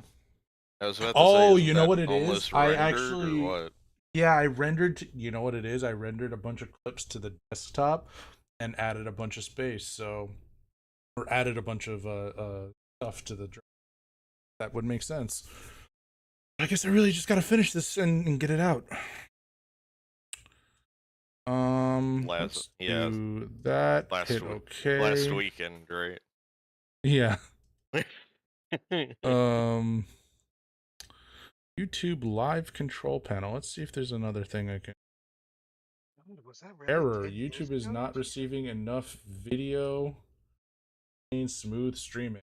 I was about to say, Oh, isn't you know that what it is? almost I rendered, actually. or what? Yeah, I rendered. You know what it is? I rendered a bunch of clips to the desktop and added a bunch of space. So, or added a bunch of stuff to the drive. That would make sense. I guess I really just gotta finish this and get it out. Let's do that. Hit okay. Last weekend, right? Yeah. YouTube live control panel. Let's see if there's another thing I can. Was that really Error. 10 years YouTube is ago? not receiving enough video. Smooth streaming.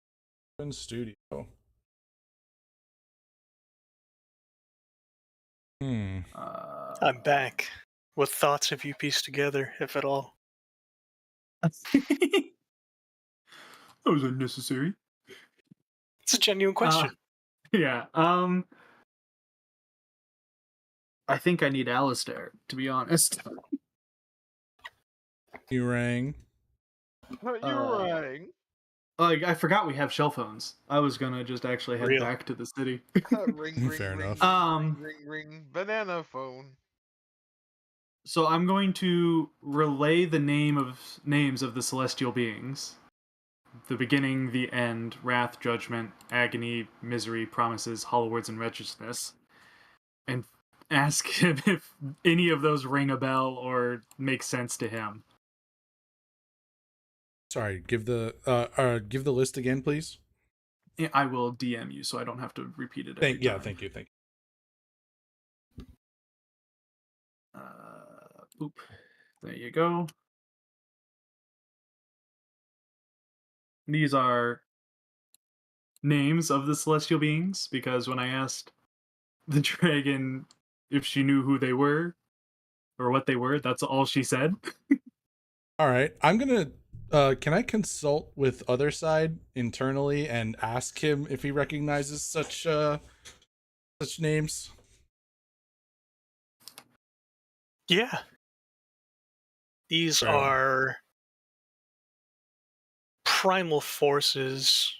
Open Studio. I'm back. What thoughts have you pieced together, if at all? That was unnecessary. It's a genuine question. Yeah. I think I need Alistair, to be honest. You rang. You're right. Like, I forgot we have shell phones. I was gonna just actually head Real. back to the city. Ring, ring, Fair ring, enough. ring, ring, ring, banana phone. So I'm going to relay the names of the celestial beings. The beginning, the end, wrath, judgment, agony, misery, promises, hollow words, and wretchedness. And ask him if any of those ring a bell or make sense to him. Sorry, give the list again, please. I will DM you so I don't have to repeat it every time. Thank you. Oop. There you go. These are names of the celestial beings, because when I asked the dragon if she knew who they were, or what they were. That's all she said. All right, I'm gonna. Can I consult with other side internally and ask him if he recognizes such names? Yeah. These Very well. are primal forces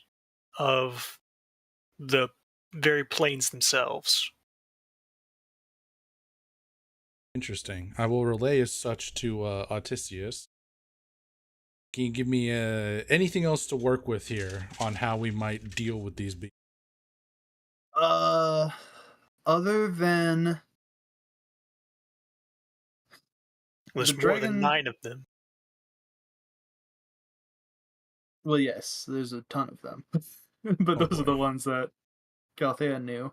of the very planes themselves. Interesting. I will relay as such to Autisius. Can you give me anything else to work with here on how we might deal with these beings? Other than There's the more than dragon, 9 of them. well, yes, there's a ton of them, but Oh, those are boy. the ones that Galthea knew.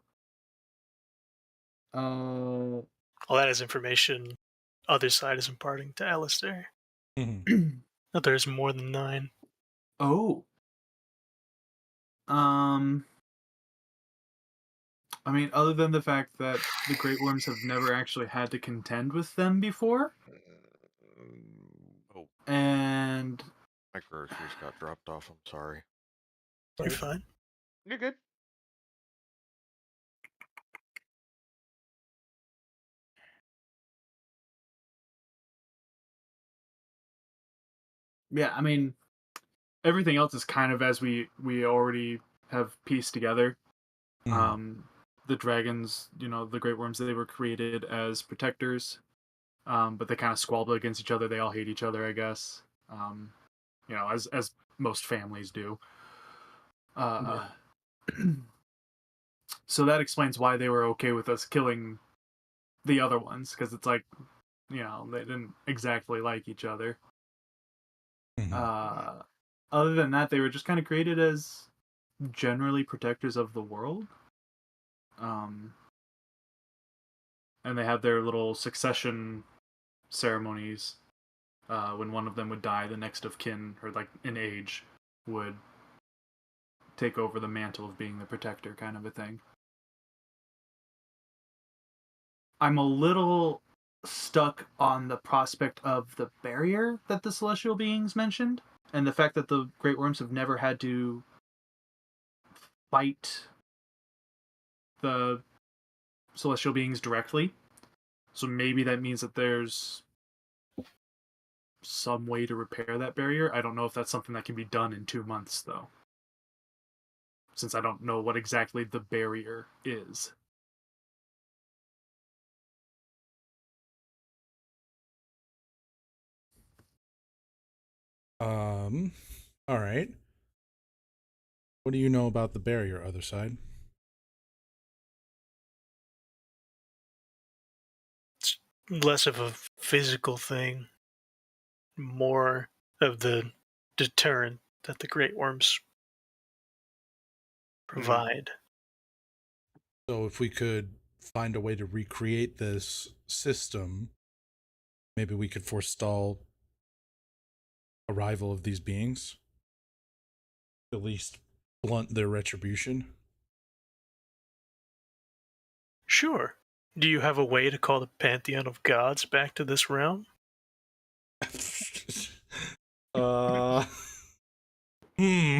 Well, that is information other side is imparting to Alistair. Mhm. That there's more than 9. Oh. I mean, other than the fact that the Great Worms have never actually had to contend with them before, Oh, and my groceries got dropped off. I'm sorry. You're fine. You're good. yeah, I mean, everything else is kind of as we already have pieced together. Mhm. The dragons, the Great Worms, they were created as protectors, but they kind of squabble against each other. They all hate each other, I guess. As most families do. So that explains why they were okay with us killing the other ones, because it's like, they didn't exactly like each other. Mhm. Other than that, they were just kind of created as generally protectors of the world. And they had their little succession ceremonies. When one of them would die, the next of kin, or like in age, would take over the mantle of being the protector, kind of a thing. I'm a little stuck on the prospect of the barrier that the celestial beings mentioned, and the fact that the Great Worms have never had to fight the celestial beings directly. So maybe that means that there's some way to repair that barrier. I don't know if that's something that can be done in 2 months, though, since I don't know what exactly the barrier is. All right. What do you know about the barrier, other side? It's less of a physical thing, more of the deterrent that the Great Worms provide. So if we could find a way to recreate this system, maybe we could forestall arrival of these beings. At least blunt their retribution. Sure. Do you have a way to call the pantheon of gods back to this realm? uh hmm.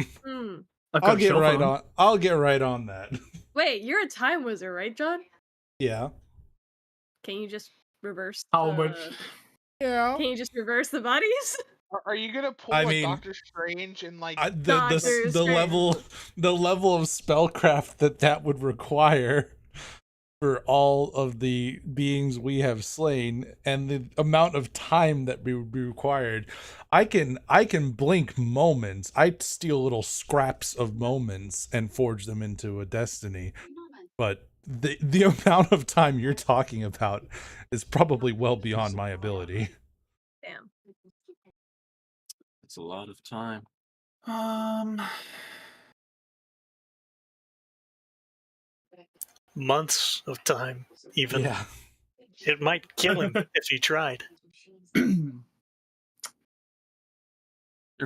I've got I'll a get shell right phone. on I'll get right on that. Wait, you're a time wizard, right, John? Yeah. Can you just reverse How the... much? Yeah. Can you just reverse the bodies? Are you gonna pull I a mean, Doctor Strange and like Doctor the Strange. level of spellcraft that would require for all of the beings we have slain, and the amount of time that would be required. I can blink moments. I steal little scraps of moments and forge them into a destiny. But the amount of time you're talking about is probably well beyond my ability. Damn. It's a lot of time. Months of time, even. Yeah. It might kill him if he tried. You're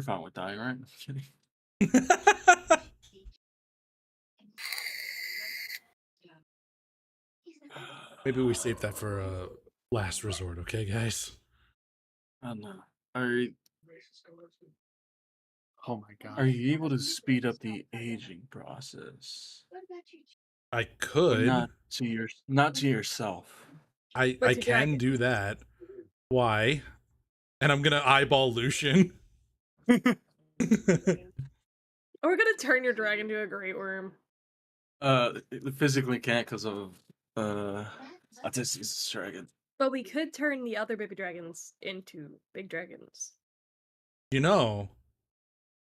fine with dying, right? I'm kidding. Maybe we save that for last resort, okay, guys? I don't know. Are Oh my god. are you able to speed up the aging process? I But could. not to yourself. I But to can dragon. do that. Why? And I'm gonna eyeball Lucian. Or we're gonna turn your dragon to a great worm. It physically can't because of Odysseus' dragon. But we could turn the other baby dragons into big dragons. You know,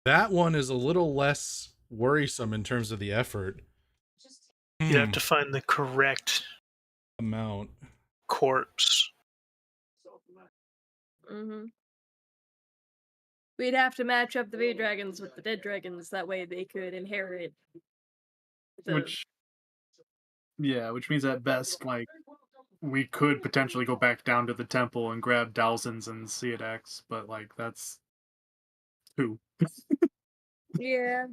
that one is a little less worrisome in terms of the effort. You have to find the correct Amount. corpse. Mm-hmm. We'd have to match up the baby dragons with the dead dragons. That way they could inherit Which means at best, like, we could potentially go back down to the temple and grab Dalsons and Ceodax, but like that's two. Yeah.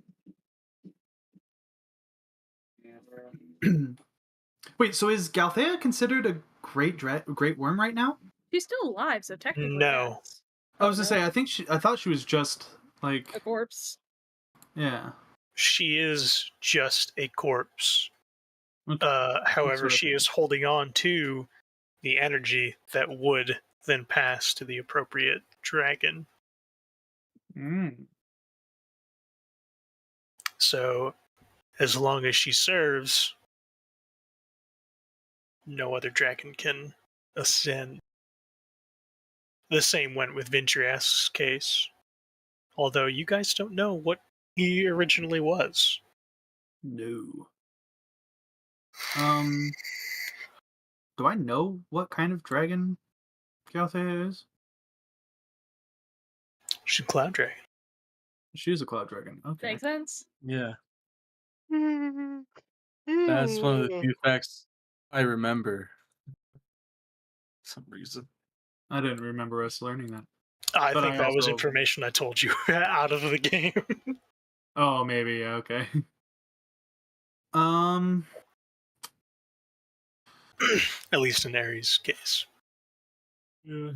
Wait, so is Galthea considered a great worm right now? She's still alive, so technically No. yes. I was gonna say, I thought she was just like A corpse. yeah. She is just a corpse. Okay. However, what I she is holding on to the energy that would then pass to the appropriate dragon. Mm. So, as long as she serves, no other dragon can ascend. The same went with Vintrias's case. Although you guys don't know what he originally was. No. Do I know what kind of dragon Galthea is? She's a cloud dragon. She is a cloud dragon. Okay. Makes sense. Yeah, that's one of the few facts I remember. For some reason. I didn't remember us learning that. I But think I that was also- information I told you out of the game. Oh, maybe, yeah, okay. At least in Ares' case. Yeah.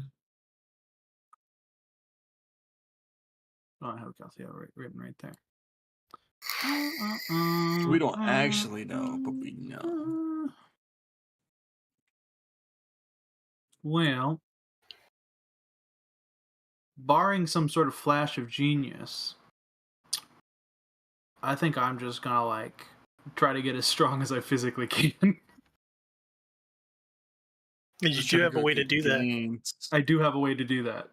Oh, I have Galthea written right there. We don't actually know, but we know. Well, barring some sort of flash of genius, I think I'm just gonna like try to get as strong as I physically can. You Just do trying have a go way to get do that. gains. I do have a way to do that.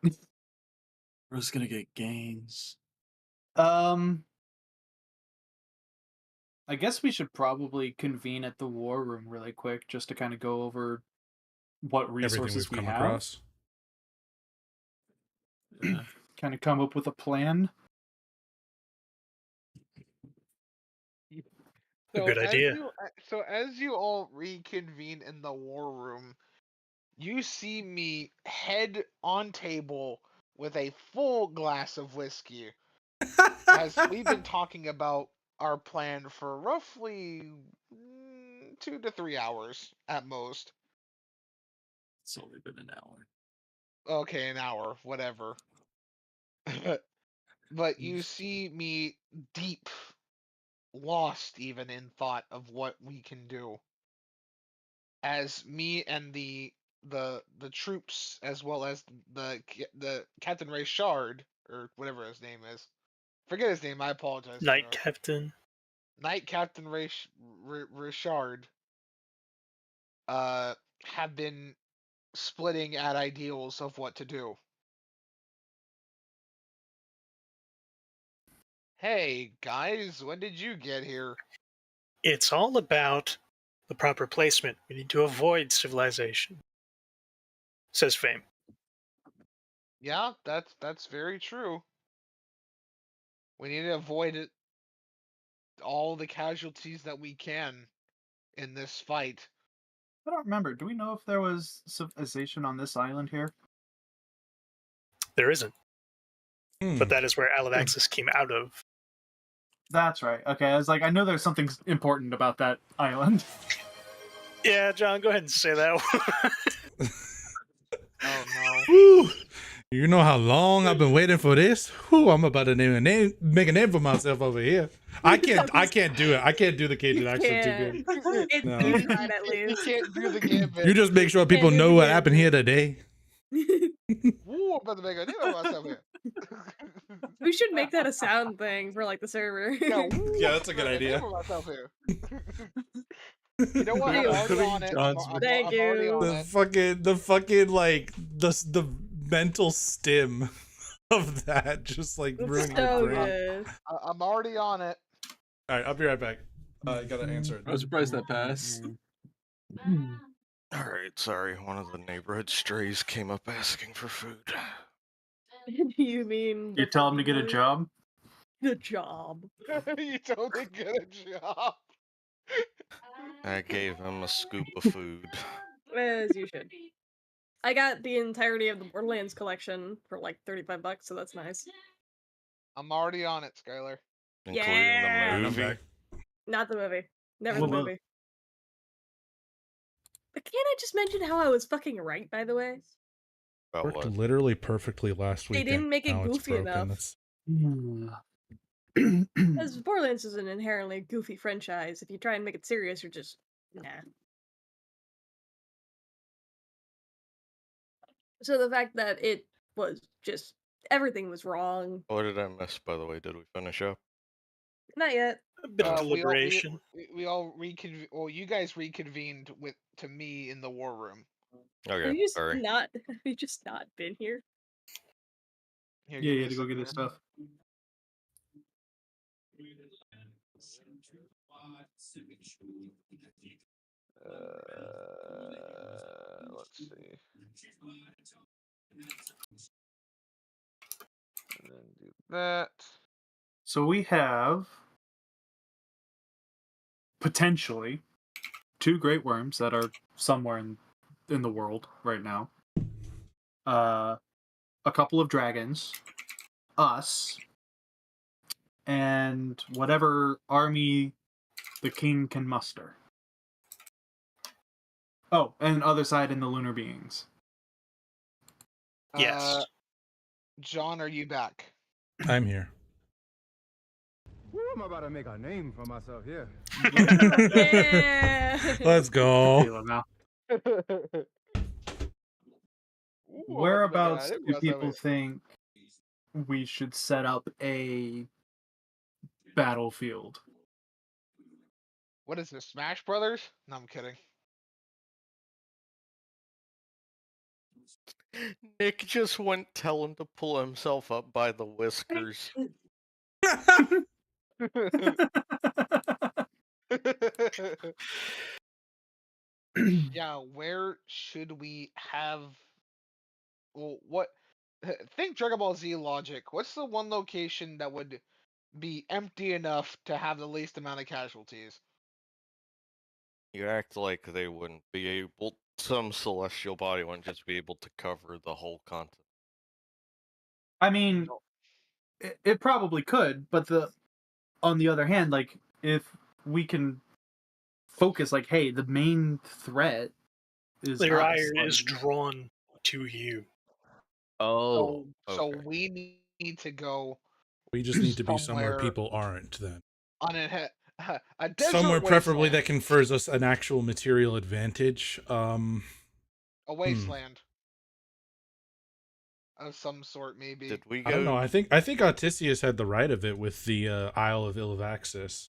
We're just gonna get gains. I guess we should probably convene at the war room really quick just to kind of go over what Everything resources we've we come have. across. Yeah. Kind of come up with a plan. A good idea. So as you all reconvene in the war room, you see me head on table with a full glass of whiskey. As we've been talking about our plan for roughly 2 to 3 hours at most. It's only been an hour. Okay, an hour, whatever. But you see me deep lost even in thought of what we can do. As me and the troops, as well as the Captain Richard, or whatever his name is. Forget his name, I apologize. Knight Captain. Knight Captain Richard have been splitting at ideals of what to do. Hey guys, when did you get here? It's all about the proper placement. We need to avoid civilization, says Fame. Yeah, that's very true. We need to avoid it, all the casualties that we can in this fight. I don't remember. Do we know if there was civilization on this island here? There isn't, Hmm. but that is where Alavaxis came out of. That's right. Okay, I was like, I know there's something important about that island. Yeah, John, go ahead and say that one. Oh no. Woo! You know how long I've been waiting for this? Whew, I'm about to make a name for myself over here. I can't do it. I can't do the Cajun accent too good. It's No. you tried at You least. can't do the gambit. You just make sure people do know the what happened here gambit. today. Ooh, I'm about to make a name of myself here. We should make that a sound thing for like the server. Yeah, woo, Yeah, I'm that's a about to good make idea. name of myself here. You know what? I'm Ew. already on it. John's Thank I'm already you. on The it. fucking like the mental stim of that just like It's ruining so your brain. good. I'm already on it. All right, I'll be right back. I gotta answer it. I was surprised that passed. Alright, sorry. One of the neighborhood strays came up asking for food. You mean You tell him to get a friendly job. The job. You told me get a job. I gave him a scoop of food. As you should. I got the entirety of the Borderlands collection for like $35, so that's nice. I'm already on it, Skylar. Including Yeah. the I'm movie. back. Not the movie. Never the Well, movie. But can't I just mention how I was fucking right, by the way? About Worked what? literally perfectly last They weekend. didn't make it Now it's goofy broken. enough. That's Because Borderlands is an inherently goofy franchise. If you try and make it serious, you're just nah. So the fact that it was just everything was wrong. What did I miss, by the way? Did we finish up? Not yet. A bit of We deliberation. all reconvened. Well, you guys reconvened to me in the war room. Have Okay, you just sorry. not? Have you just not been here? Here, Yeah, give you me had to a go get second his stuff. Let's see. And then do that. So we have potentially 2 great worms that are somewhere in the world right now. A couple of dragons, us, and whatever army the king can muster. Oh, and other side in the lunar beings. Yes. John, are you back? I'm here. I'm about to make a name for myself here. Yeah. Let's go. Caleb, now. Ooh, I'm about to make a Whereabouts name for do myself people here. think we should set up a battlefield? What is this, Smash Brothers? No, I'm kidding. Nick just went tell him to pull himself up by the whiskers. Yeah, where should we have? Well, what? Think Dragon Ball Z logic. What's the one location that would be empty enough to have the least amount of casualties? You act like they wouldn't be able. Some celestial body wouldn't just be able to cover the whole continent. I mean, it probably could, but on the other hand, like if we can focus, like, hey, the main threat is Their us, ire like, is drawn to you. Oh, So okay. we need to go We just need to be somewhere somewhere people aren't then. on a desert Somewhere preferably that wasteland. confers us an actual material advantage. A wasteland of some sort, maybe. Did we I don't know. go? I think Odysseus had the right of it with the Isle of Ilvaxis.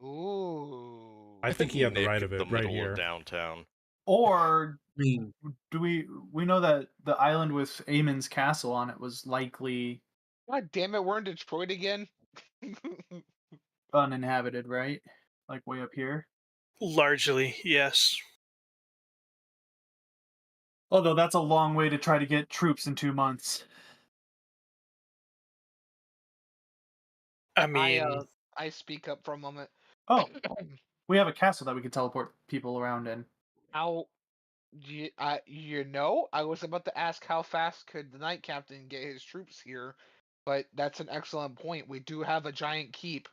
Ooh. I think he had the Nick, right of the it right middle here. of downtown. or I mean, do we know that the island with Aemon's castle on it was likely God damn it, we're in Detroit again. uninhabited, right? Like way up here. Largely, yes. Although that's a long way to try to get troops in 2 months. I mean, I speak up for a moment. Oh, we have a castle that we could teleport people around in. How I was about to ask how fast could the Knight Captain get his troops here, but that's an excellent point. We do have a giant keep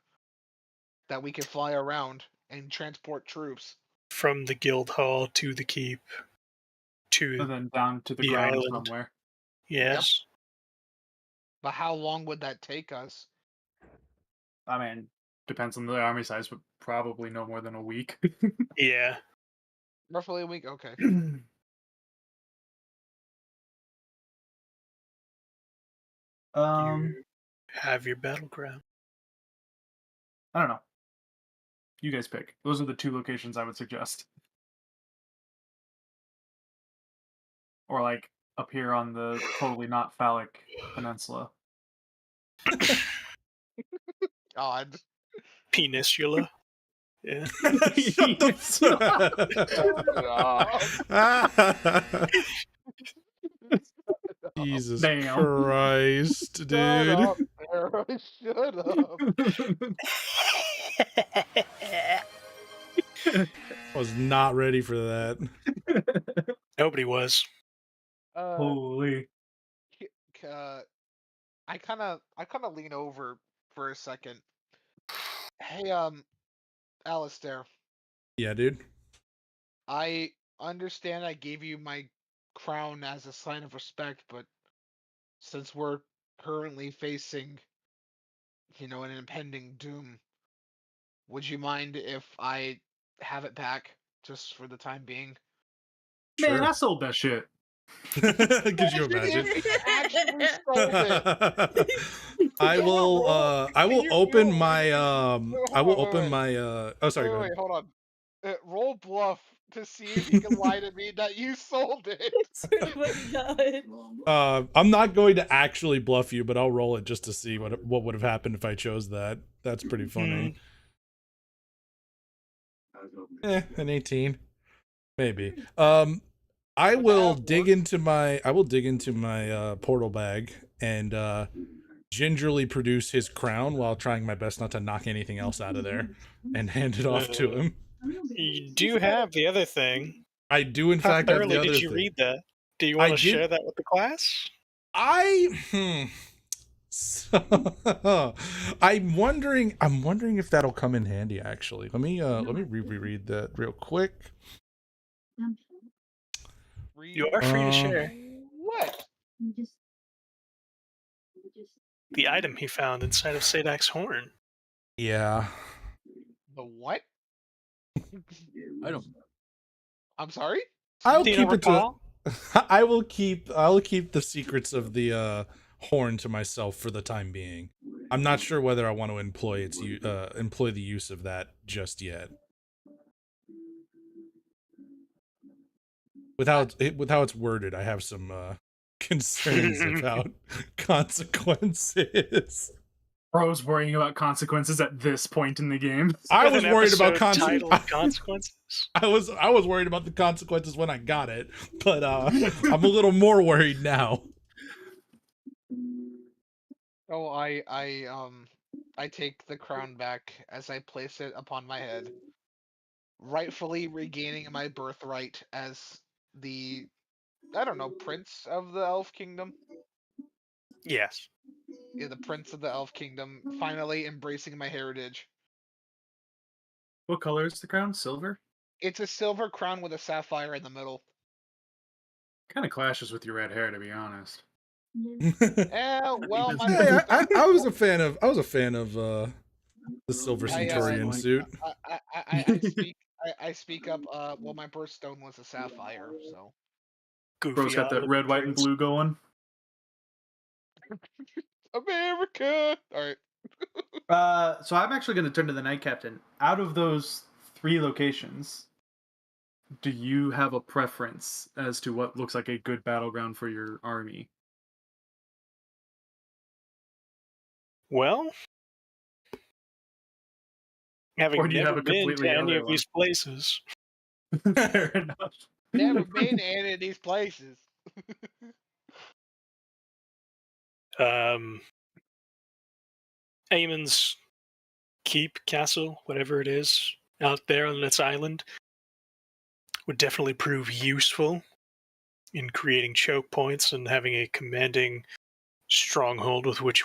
that we can fly around and transport troops. from the guild hall to the keep to And then down to the the ground island. somewhere. Yes. But how long would that take us? I mean, depends on the army size, but probably no more than a week. Yeah. Roughly a week? Okay. You have your battleground. I don't know. You guys pick. Those are the two locations I would suggest. Or like up here on the totally not phallic peninsula. God. Penisula. Yeah. Shut the Jesus Damn. Christ, Shut dude. up, Sarah. Shut up. I was not ready for that. Nobody was. Holy. I kind of lean over for a second. Hey, Alistair, Yeah, dude. I understand I gave you my crown as a sign of respect, but since we're currently facing, an impending doom, would you mind if I have it back just for the time being? Man, Sure. I sold that shit. Could you imagine? If you actually sold it. I will open my oh, sorry, go Wait, ahead. hold on. Roll bluff to see if you can lie to me that you sold it. Oh my god. I'm not going to actually bluff you, but I'll roll it just to see what would have happened if I chose that. That's pretty funny. An 18. Maybe. I will dig into my portal bag and gingerly produce his crown while trying my best not to knock anything else out of there and hand it off to him. You do have the other thing. I do in How fact have the thoroughly other did you thing. read that? Do you want to share that with the class? So, I'm wondering if that'll come in handy actually. Let me reread that real quick. You are free to share. What? The item he found inside of Sadak's horn. Yeah. The what? I don't. I'm sorry? I'll Do you keep not it to recall? I'll keep the secrets of the horn to myself for the time being. I'm not sure whether I want to employ the use of that just yet. With how it's worded, I have some concerns about consequences. Bro's worrying about consequences at this point in the game. I was An worried about episode titled consequences. I was worried about the consequences when I got it, but I'm a little more worried now. Oh, I take the crown back as I place it upon my head, rightfully regaining my birthright as the, I don't know, prince of the elf kingdom. Yes. Yeah, the prince of the elf kingdom, finally embracing my heritage. What color is the crown? Silver? It's a silver crown with a sapphire in the middle. Kind of clashes with your red hair, to be honest. Well, my Hey, I was a fan of the Silver Centurion suit. I speak up. Well, my birthstone was a sapphire, so. Goofy Bro's got that red, white, and blue going. America. All right. So I'm actually going to turn to the Knight Captain. Out of those 3 locations, do you have a preference as to what looks like a good battleground for your army? Well, having Or do you never have a been completely to any other of these places, Fair enough. Never been to any of these places. Eamon's keep, castle, whatever it is, out there on its island, would definitely prove useful in creating choke points and having a commanding stronghold with which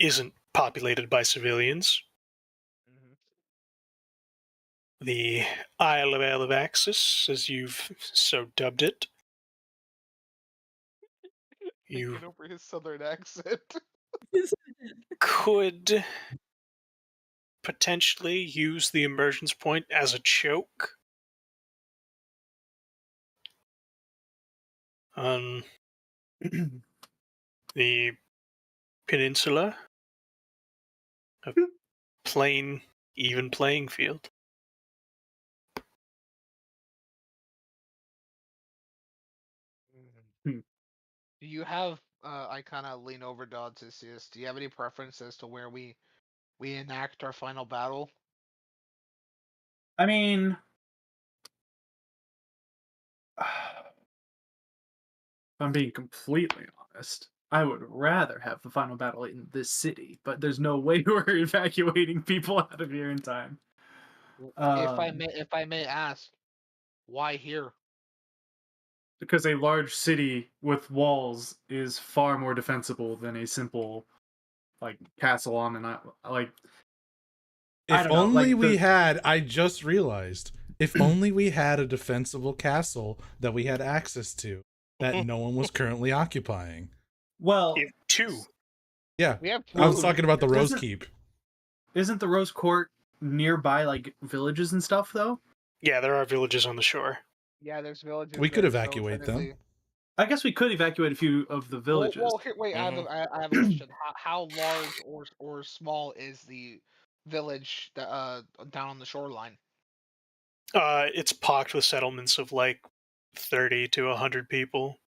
isn't populated by civilians. the Isle of Alabaxis, as you've so dubbed it. You Thinking over his southern accent. could potentially use the emergence point as a choke on the peninsula, a plain, even playing field. Hmm. Do you have? I kind of lean over to Odysseus. Do you have any preference as to where we enact our final battle? I mean, if I'm being completely honest, I would rather have the final battle in this city, but there's no way we're evacuating people out of here in time. If I may ask, why here? Because a large city with walls is far more defensible than a simple like castle on an island. Like I If don't know, only like we the had, I just realized, if only we had a defensible castle that we had access to that no one was currently occupying. well, You have two. Yeah, We have I was two. talking about the Rose Doesn't- Keep. isn't the Rose Court nearby like villages and stuff though? Yeah, there are villages on the shore. Yeah, there's villages. We could there, so evacuate them. technically- I guess we could evacuate a few of the villages. Well, here, wait. I have a question. How large or small is the village that, down on the shoreline? It's pocked with settlements of like 30 to 100 people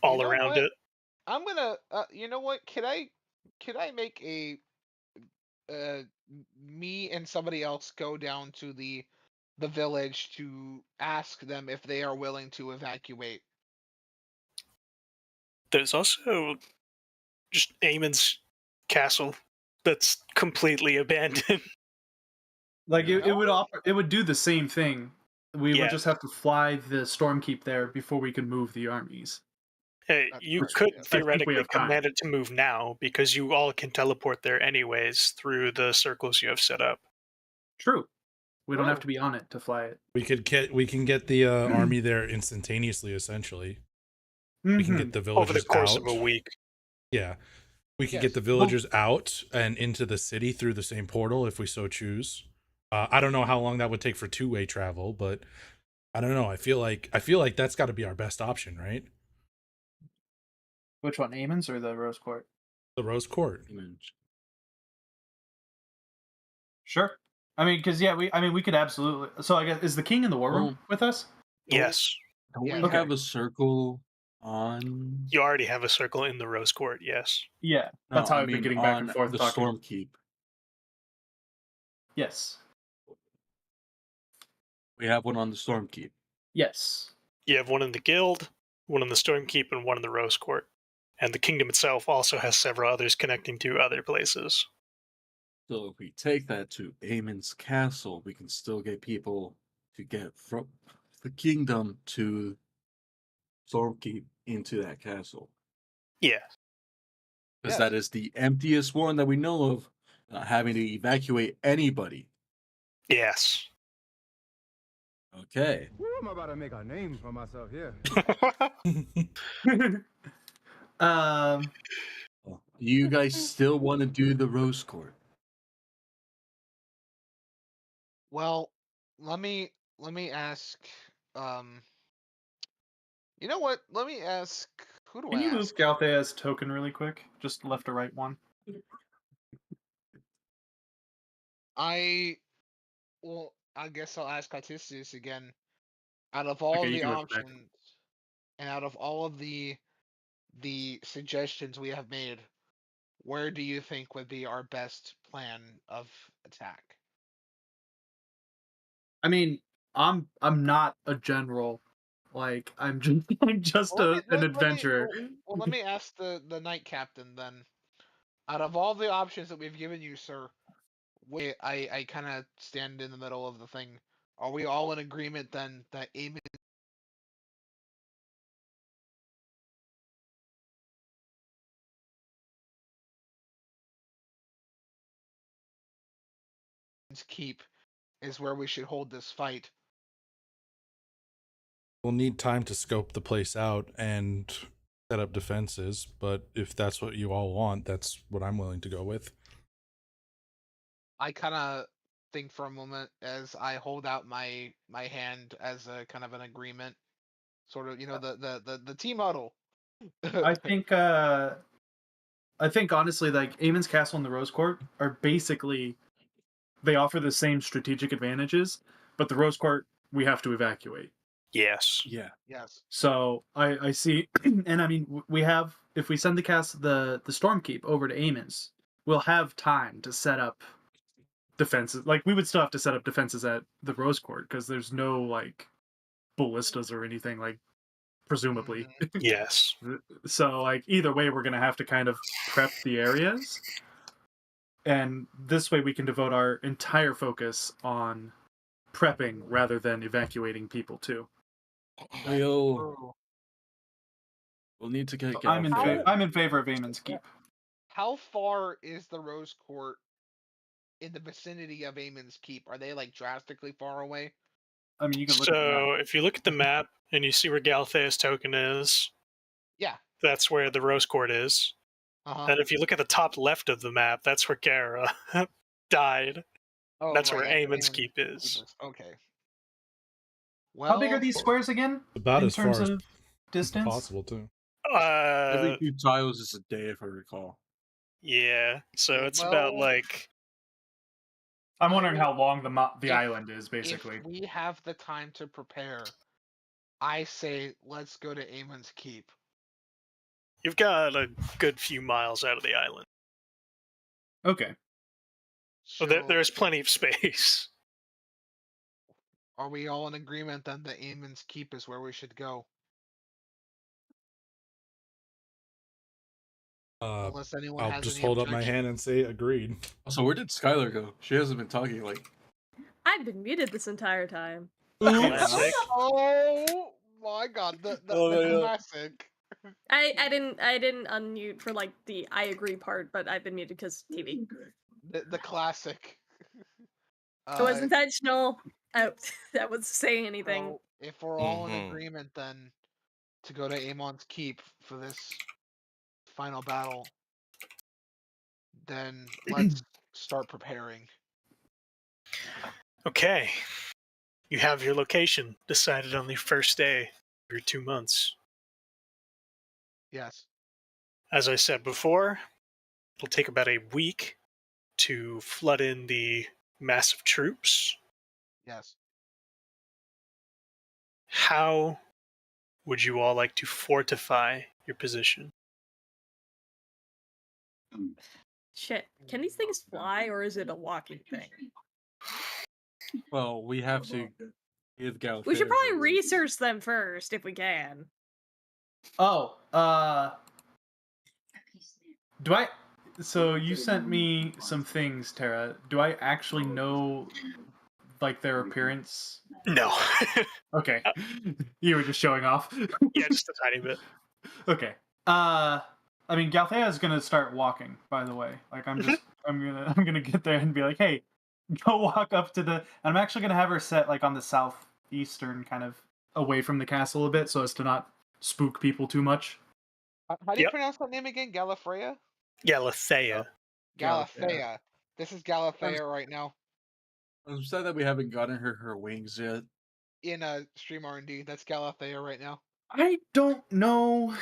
all You know around what? it. I'm gonna. You know what? Can I make a me and somebody else go down to the village to ask them if they are willing to evacuate? There's also just Aemon's castle that's completely abandoned. Like You it know would what? offer, it would do the same thing. We Yeah. would just have to fly the Stormkeep there before we could move the armies. That's You right, could yes. I think we theoretically have time. command it to move now because you all can teleport there anyways through the circles you have set up. True. We don't have True. to be on it to fly it. We can get the army there instantaneously. Essentially, we can get the Over the villagers course out. of a week. Yeah, we can Yes. get the villagers out and into the city through the same portal if we so choose. I don't know how long that would take for two-way travel, but I don't know. I feel like that's got to be our best option, right? Which one, Aemon's or the Rose Court? The Rose Court. Sure. I mean, because yeah, we could absolutely. So I guess is the king in the war room with us? Yes. Don't Yeah. we Okay. have a circle on? You already have a circle in the Rose Court, yes. Yeah, No, that's how I I've been mean getting back and on forth the talking. Storm Keep. Yes. We have one on the Storm Keep. Yes. You have one in the Guild, one in the Stormkeep, and one in the Rose Court. And the kingdom itself also has several others connecting to other places. So if we take that to Aemon's castle, we can still get people to get from the kingdom to Stormkeep into that castle. Yeah. Because Yes. that is the emptiest one that we know of, not having to evacuate anybody. Yes. Okay. I'm about to make a name for myself here. You guys still want to do the Rose Court? Well, let me ask. You know what? Let me ask. Who do Can I you move ask? Galthea's token really quick? Just left or right one. Well, I guess I'll ask Odysseus again. Out of all Okay, of you the can move it back. options, and out of all of the suggestions we have made, where do you think would be our best plan of attack? I mean, I'm not a general. Like I'm just Well, an adventurer. let me ask the knight captain then. Out of all the options that we've given you, sir, I kind of stand in the middle of the thing. Are we all in agreement then that Aemon's keep is where we should hold this fight. We'll need time to scope the place out and set up defenses, but if that's what you all want, that's what I'm willing to go with. I kind of think for a moment as I hold out my hand as a kind of an agreement, sort of, the team huddle. I think honestly, like Aemon's Castle and the Rose Court are basically, they offer the same strategic advantages, but the Rose Court we have to evacuate. Yes. Yeah. Yes. So I see, and I mean we have, if we send the Stormkeep over to Aemon's, we'll have time to set up defenses. Like we would still have to set up defenses at the Rose Court because there's no like ballistas or anything, like presumably. Yes. So like either way, we're gonna have to kind of prep the areas, and this way we can devote our entire focus on prepping rather than evacuating people too. We'll need to get. I'm in Galfay. favor of Aemon's Keep. How far is the Rose Court in the vicinity of Aemon's Keep? Are they like drastically far away? I mean, you can look at the map. So if you look at the map and you see where Galthea's token is, Yeah. that's where the Rose Court is. Uh-huh. And if you look at the top left of the map, that's where Gara died. Oh, That's right, where yeah, Aemon's Aemon's Keep is. Okay. Well, How big are these squares again? About in as far terms as of distance? possible too. Every 2 tiles is a day, if I recall. Yeah. So it's about Well, like. I'm wondering how long the if- island is, basically. If we have the time to prepare, I say let's go to Aemon's Keep. You've got a good few miles out of the island. Okay. So there's plenty of space. Are we all in agreement then that Aemon's Keep is where we should go? Unless anyone I'll has just any hold up my hand and say agreed. Also, where did Skylar go? She hasn't been talking. Like, I've been muted this entire time. Classic. Oh my god, the classic. I didn't unmute for like the I agree part, but I've been muted because TV. The classic. It was intentional. I wasn't saying anything. So if we're all in Mhm. agreement then to go to Aemon's Keep for this final battle, then let's start preparing. Okay. You have your location decided on the first day of your 2 months. Yes. As I said before, it'll take about a week to flood in the massive troops. Yes. How would you all like to fortify your position? Shit. Can these things fly or is it a walking thing? well, we have to give Galfay. We should probably research them first if we can. Oh, do I? So you sent me some things, Tara. Do I actually know, like, their appearance? No. Okay. You were just showing off. Yeah, just a tiny bit. Okay. I mean, Galthea is gonna start walking. By the way, like, I'm gonna get there and be like, hey, go walk up to the. And I'm actually gonna have her set like on the southeastern, kind of away from the castle a bit, so as to not spook people too much. How do you pronounce that name again? Gallifreya? Galithea. Galathea. This is Galathea right now. I'm sad that we haven't gotten her wings yet. In Stream R&D. That's Galathea right now. I don't know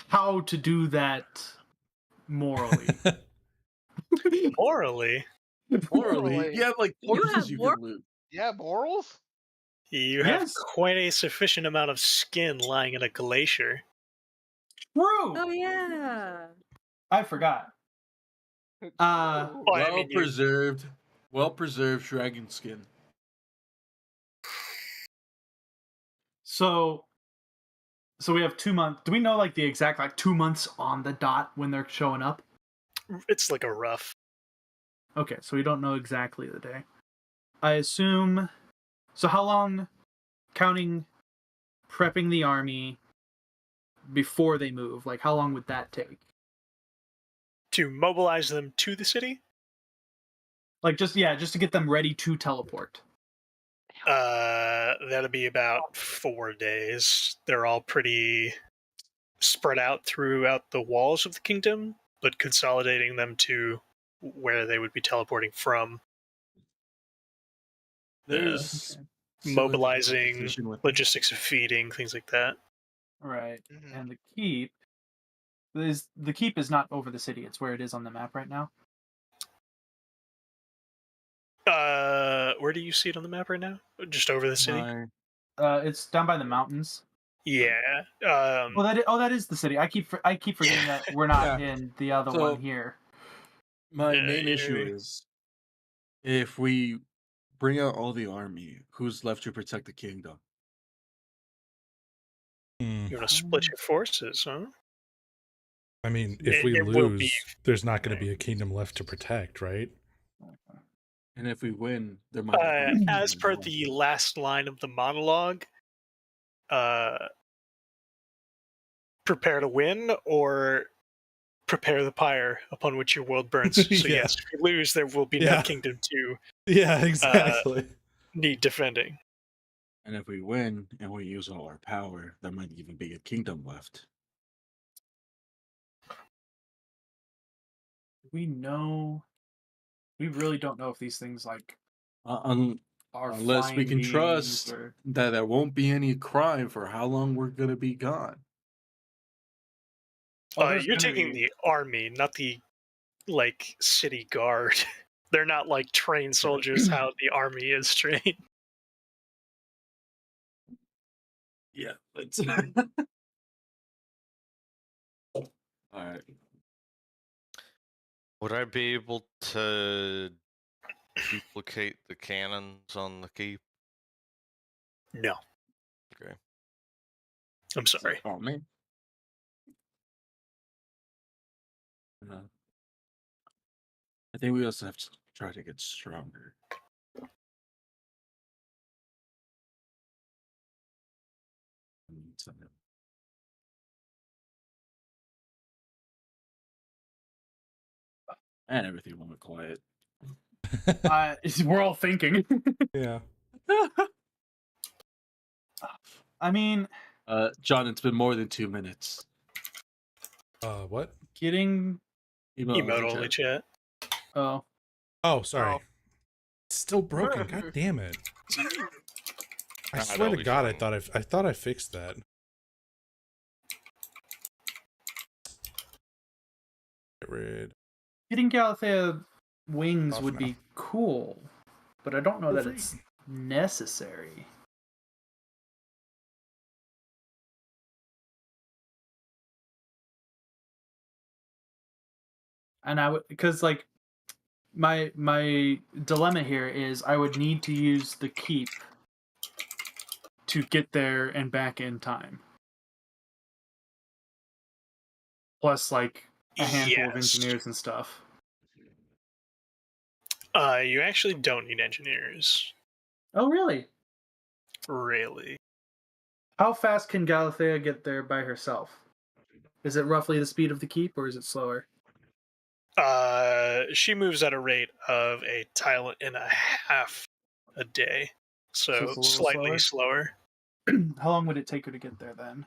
how to do that morally. Morally, Morally, you have like horses you can loot. Yeah, morals? you have quite a sufficient amount of skin lying in a glacier. True. Oh yeah. I forgot. Well preserved dragon skin. So we have 2 months. Do we know like the exact 2 months on the dot when they're showing up? It's like a rough. Okay, so we don't know exactly the day. I assume. So how long, counting prepping the army before they move? Like, how long would that take? To mobilize them to the city? Like just to get them ready to teleport. That'll be about 4 days. They're all pretty spread out throughout the walls of the kingdom, but consolidating them to where they would be teleporting from. There's Mobilizing, competition with logistics of feeding, things like that. Right. Mhm. And the keep is not over the city. It's where it is on the map right now. Where do you see it on the map right now? Just over the city? It's down by the mountains. Yeah. That is the city. I keep forgetting that we're not Yeah. in the other So- one here. My Yeah, main yeah, issue yeah. is if we bring out all the army, who's left to protect the kingdom? Hmm. You want to split your forces, huh? I mean, if we It will be- lose, there's not going to be a kingdom left to protect, right? And if we win, there might be As per the last line of the monologue, prepare to win or prepare the pyre upon which your world burns. So Yeah. yes, if you lose, there will be Yeah. no kingdom to Yeah, exactly. need defending. And if we win and we use all our power, there might even be a kingdom left. We really don't know if these things like Unless are we flying can beings trust or... that there won't be any crime for how long we're gonna be gone. there's You're gonna taking be- the army, not the city guard. They're not like trained soldiers how the army is trained. Yeah, let's. All right. Would I be able to duplicate the cannons on the keep? No. Okay. I'm sorry. Oh man. I think we also have to try to get stronger. And everything went quiet. we're all thinking. Yeah. I mean, John, it's been more than 2 minutes. What? getting Emote only chat. oh Oh, sorry. Oh. It's still broken. God damn it. I Ah, swear that'll to be God, fine. I thought I fixed that. Get rid. getting Galathea wings Off would now. be cool, but I don't know Feel that free. it's necessary. And I would, because like my dilemma here is I would need to use the keep to get there and back in time. Plus like a handful of Yes. engineers and stuff. You actually don't need engineers. Oh really? Really. How fast can Galathea get there by herself? Is it roughly the speed of the keep or is it slower? She moves at a rate of a tile and a half a day. So So it's a little slightly slower. How long would it take her to get there then?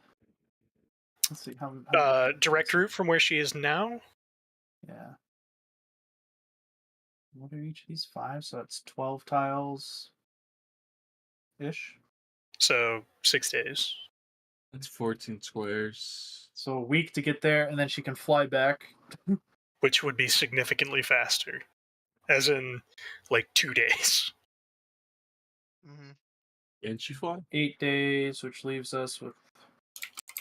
Let's see. How Direct route from where she is now? Yeah. What are each of these? 5? So that's 12 tiles ish. So 6 days. That's 14 squares. So a week to get there, and then she can fly back. Which would be significantly faster. As in, like, 2 days. Mm-hmm. Can she fly? 8 days, which leaves us with...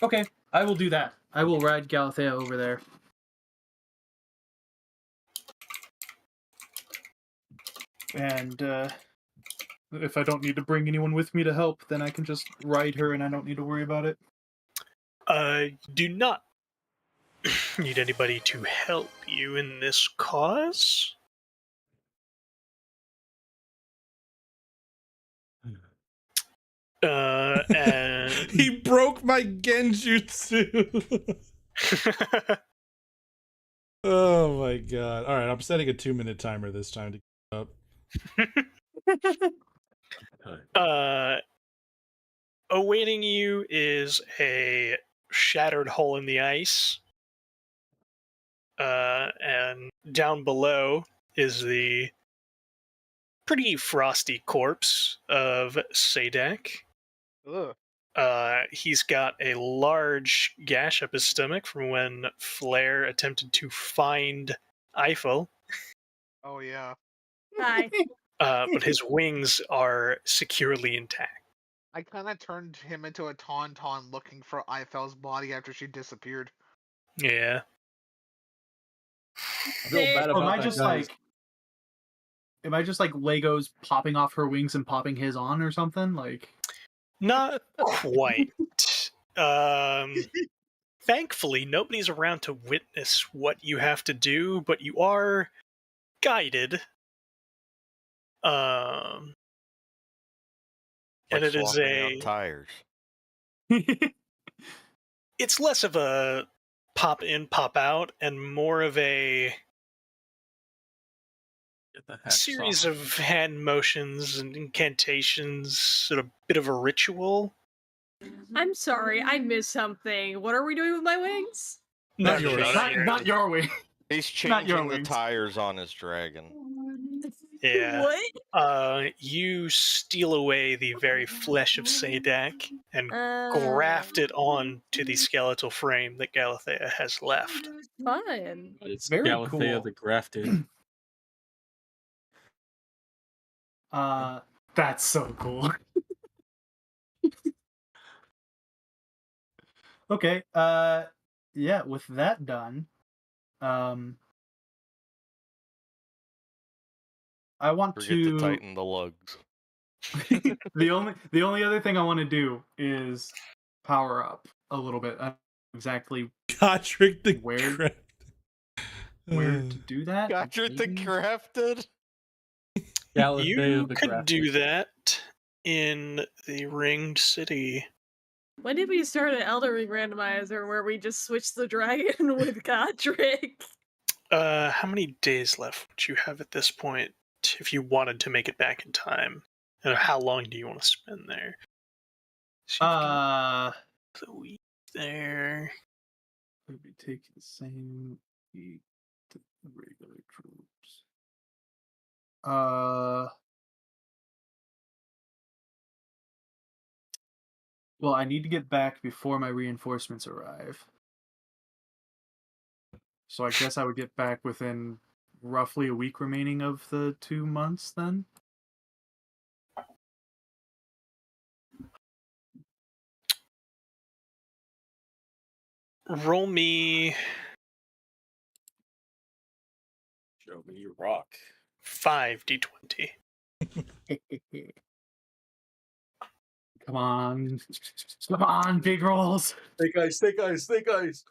Okay, I will do that. I will ride Galathea over there. And if I don't need to bring anyone with me to help, then I can just ride her and I don't need to worry about it. Do not need anybody to help you in this cause. And He broke my genjutsu. Oh my god. Alright, I'm setting a 2-minute timer this time to Awaiting you is a shattered hole in the ice. And down below is the pretty frosty corpse of Sadak. Ugh. He's got a large gash up his stomach from when Flair attempted to find Eiffel. Oh yeah. Hi. But his wings are securely intact. I kind of turned him into a tauntaun looking for Eiffel's body after she disappeared. Yeah. I feel bad Or about am I that, just guys. like Legos popping off her wings and popping his on or something? Like, Not quite. Thankfully, nobody's around to witness what you have to do, but you are guided. And Like it is swapping out tires. It's less of a pop in, pop out, and more of a Get the heck series off. of hand motions and incantations, sort of bit of a ritual. I'm sorry, I missed something. What are we doing with my wings? Not No, yours. not your way. He's Not your changing the wings. tires on his dragon. Yeah. What? You steal away the very flesh of Sadak and graft it on to the skeletal frame that Galathea has left. Fun. It's Very Galathea cool. the Grafted. That's so cool. Okay, yeah, with that done, I want Forget to to tighten the lugs. the only other thing I want to do is power up a little bit. Exactly Godric the Where- Craft. where to do that? Godric the Maybe? Grafted? Galathea You the could Grafted. do that in the Ringed City. When did we start an Elder Ring randomizer where we just switched the dragon with Godric? How many days left would you have at this point if you wanted to make it back in time? And how long do you want to spend there? So you've got the week there. Would be taking the same week to the regular troops. Well, I need to get back before my reinforcements arrive. So I guess I would get back within roughly a week remaining of the 2 months then. Roll me Show me your rock. 5d20. Come on. Come on, big rolls. Snake eyes, snake eyes, snake eyes.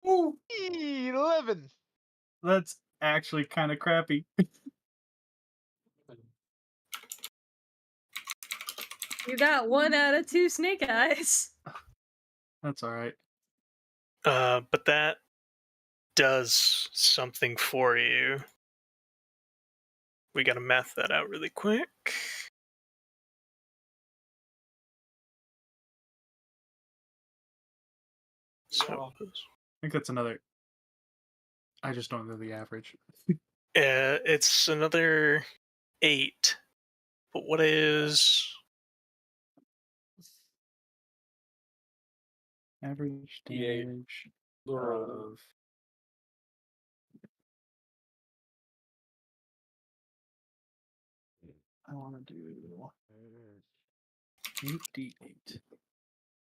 Ooh. 11. That's actually kind of crappy. You got 1 out of 2 snake eyes. That's all right. But that does something for you. We gotta math that out really quick. So, I think that's another. I just don't know the average. it's another 8. But what is Average D8. damage Laura. of. I want to do 8d8.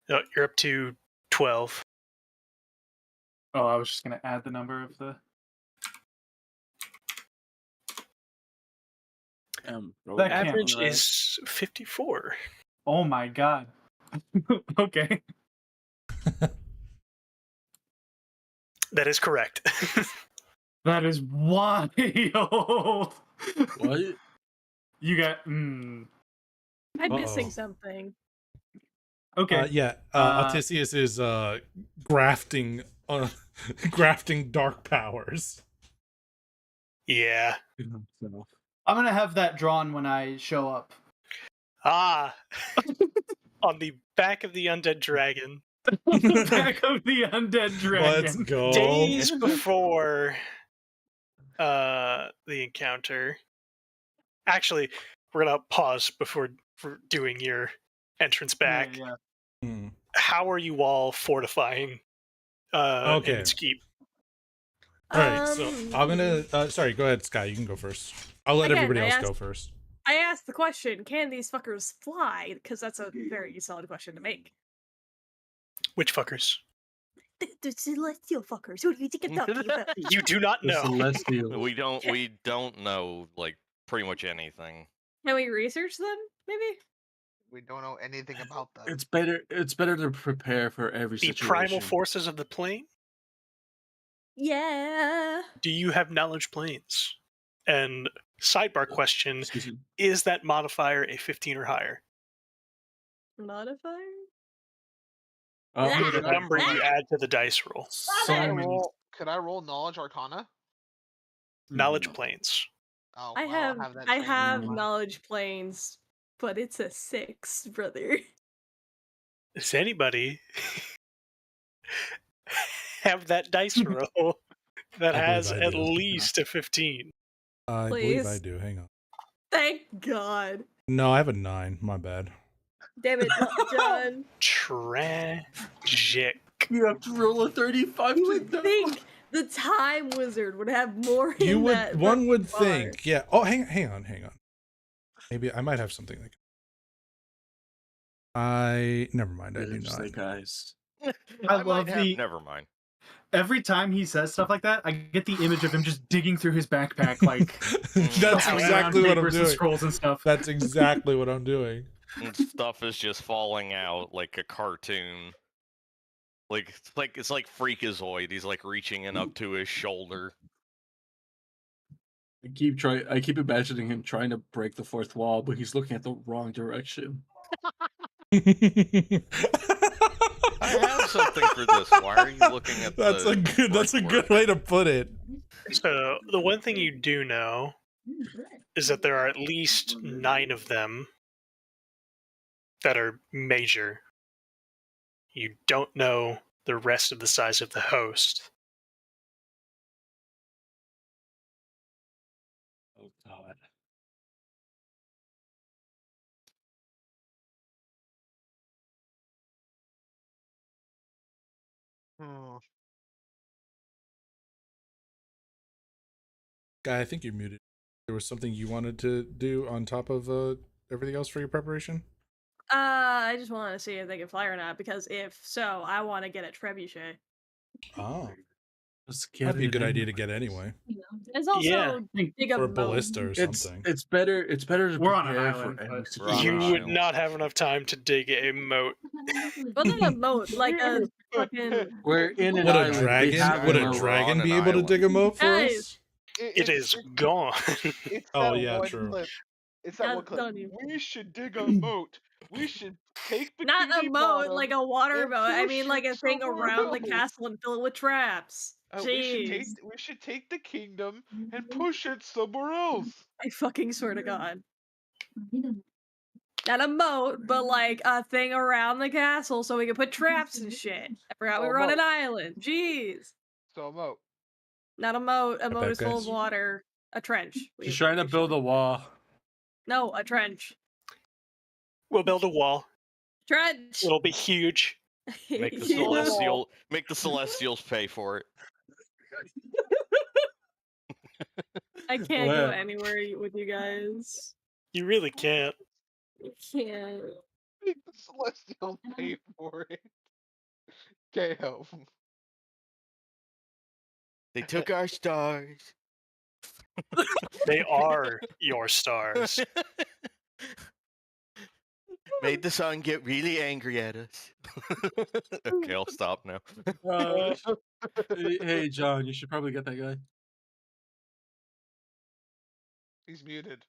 oh, you're up to 12. Oh, I was just gonna add the number of the. That can't Average be right. is 54. Oh my god. Okay. That is correct. That is wild. What? You got. I'm missing something. Okay. Yeah, Altisius is grafting grafting dark powers. Yeah. So, I'm gonna have that drawn when I show up. Ah. On the back of the undead dragon. Back of the undead dragon. Let's go. Days before the encounter. Actually, we're gonna pause before doing your entrance back. Yeah. Hmm. How are you all fortifying Okay. Eamon's Keep? All right, so I'm gonna. Sorry, go ahead, Sky. You can go first. I'll let Again, everybody I else go asked- first. I asked the question, can these fuckers fly? Because that's a very solid question to make. Which fuckers? The celestial fuckers. Who do you think I'm talking about? You do not the know. Celestial. We don't know like pretty much anything. Can we research them, maybe? We don't know anything about them. It's better to prepare for every The situation. primal forces of the plane? Yeah. Do you have knowledge planes? And sidebar question, Excuse me. is that modifier a 15 or higher? Modifier? Oh, Ah! The number you add to the dice roll. so many. Could I roll knowledge arcana? Knowledge planes. Oh, I well, have that I training. have Never mind. knowledge planes, but it's a 6, brother. Does anybody have that dice roll that I believe has I at do. least a 15? I believe I Please. do. Hang on. Thank God. No, I have a 9. My bad. Damn it, not done. Tragic. You have to roll a 35 You to would know. think the time wizard would have more in You would. that One would repertoire. think. Yeah. Oh, hang on. Maybe I might have something like. Never mind. I do not. Snake eyes. I might love have- the- Never mind. Every time he says stuff like that, I get the image of him just digging through his backpack, like That's shuffling around exactly what I'm papers and doing. scrolls and stuff. That's exactly what I'm doing. And stuff is just falling out like a cartoon. It's like Freakazoid. He's like reaching in up to his shoulder. I keep imagining him trying to break the fourth wall, but he's looking at the wrong direction. I have something for this. Why are you looking at That's the a good. That's a good brickwork? way to put it. So, the one thing you do know is that there are at least 9 of them that are major. You don't know the rest of the size of the host. Oh God. Hmm. Guy, I think you're muted. There was something you wanted to do on top of everything else for your preparation. I just wanted to see if they can fly or not, because if so, I want to get a trebuchet. Oh, Let's get that'd be a it good idea to anyway. get anyway, There's also Yeah. dig a or a moat. ballista or It's something. it's better to We're on an prepare island, for any but- We're on situation. You an would island. not have enough time to dig a moat. Well, not a moat, like a fucking. We're in an Would island. a They dragon? have Would a a moat. dragon on be an able to dig a moat for Guys. us? It is gone. It's Oh, that yeah, one true. clip. It's Yeah, that one clip. don't you- We should dig a moat. We should take the Not a moat, like a water and moat. I push mean, like it a thing somewhere around the else. castle and fill it with traps. Jeez. we should take the kingdom and push it somewhere else. I fucking swear to God. Not a moat, but like a thing around the castle so we can put traps and shit. I forgot we Oh, were on an moat. island. Jeez. So a moat. Not a moat. A I moat bet, is full of guys. water. A trench. She's trying to build a wall. No, a trench. We'll build a wall. Trench. It'll be huge. Make the Yeah. celestials pay for it. I can't Well. go anywhere with you guys. You really can't. I can't. Make the celestial pay for it. Damn. They took our stars. They are your stars. Made the sun get really angry at us. Okay, I'll stop now. Hey, John, you should probably get that guy. He's muted.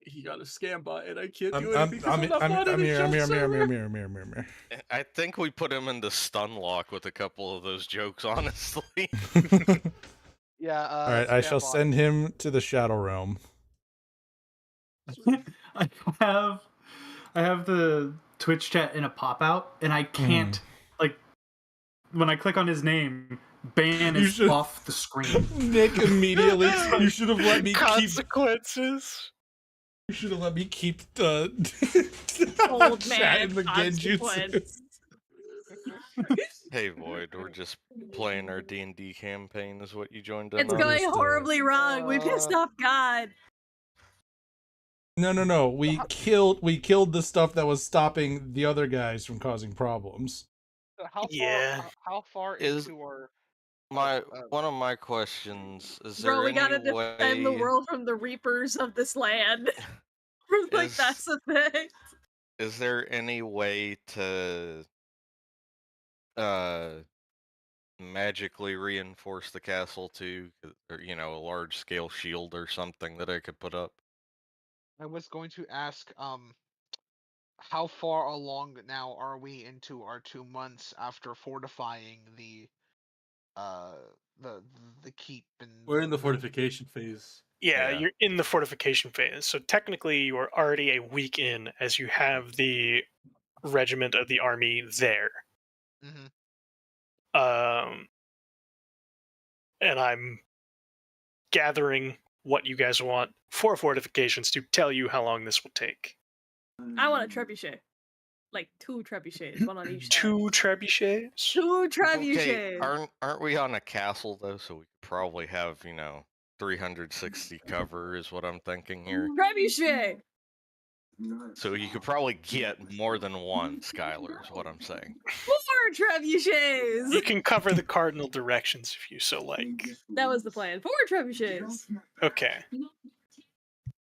He got a scam bot, and I can't I'm do anything. 'cause I'm not I'm bot in I'm the here. I'm chat here. I'm here. I'm server. here. I'm here. I'm here. I'm here. I think we put him into stun lock with a couple of those jokes, honestly. Yeah. All right, I shall send him to the Shadow Realm. I have the Twitch chat in a pop out, and I can't like when I click on his name, ban You is should- off the screen. Nick immediately. You should have let me keep. Consequences. You should have let me keep the Old chat man in the Genjutsu. consequence. Hey Void, we're just playing our D&D campaign is what you joined in It's on? going Understood. horribly wrong. We pissed off God. No. We killed the stuff that was stopping the other guys from causing problems. Yeah. How far Is- into our One of my questions, is Bro, there we any gotta defend the way world from the reapers of this land. Like, Is- that's the thing. is there any way to magically reinforce the castle to, or a large scale shield or something that I could put up? I was going to ask, how far along now are we into our 2 months after fortifying the keep and We're in the fortification phase. Yeah, Yeah. you're in the fortification phase. So technically, you are already a week in as you have the regiment of the army there. Mm-hmm. And I'm gathering what you guys want for fortifications to tell you how long this will take. I want a trebuchet. Like 2 trebuchets, one on each side. 2 trebuchets? 2 Okay, trebuchets. aren't we on a castle though? So we could probably have 360 cover is what I'm thinking here. Trebuchet. So you could probably get more than one, Skylar, is what I'm saying. 4 trebuchets. You can cover the cardinal directions if you so like. That was the plan. 4 trebuchets. Okay.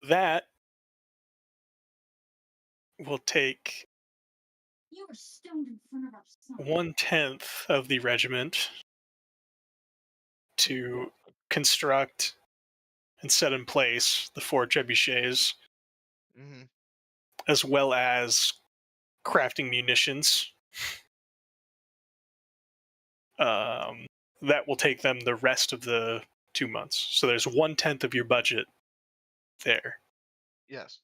That will take You were stoned in front of our son. 1/10 of the regiment to construct and set in place the 4 trebuchets, Mm-hmm. as well as crafting munitions. That will take them the rest of the 2 months. So there's 1/10 of your budget there. Yes.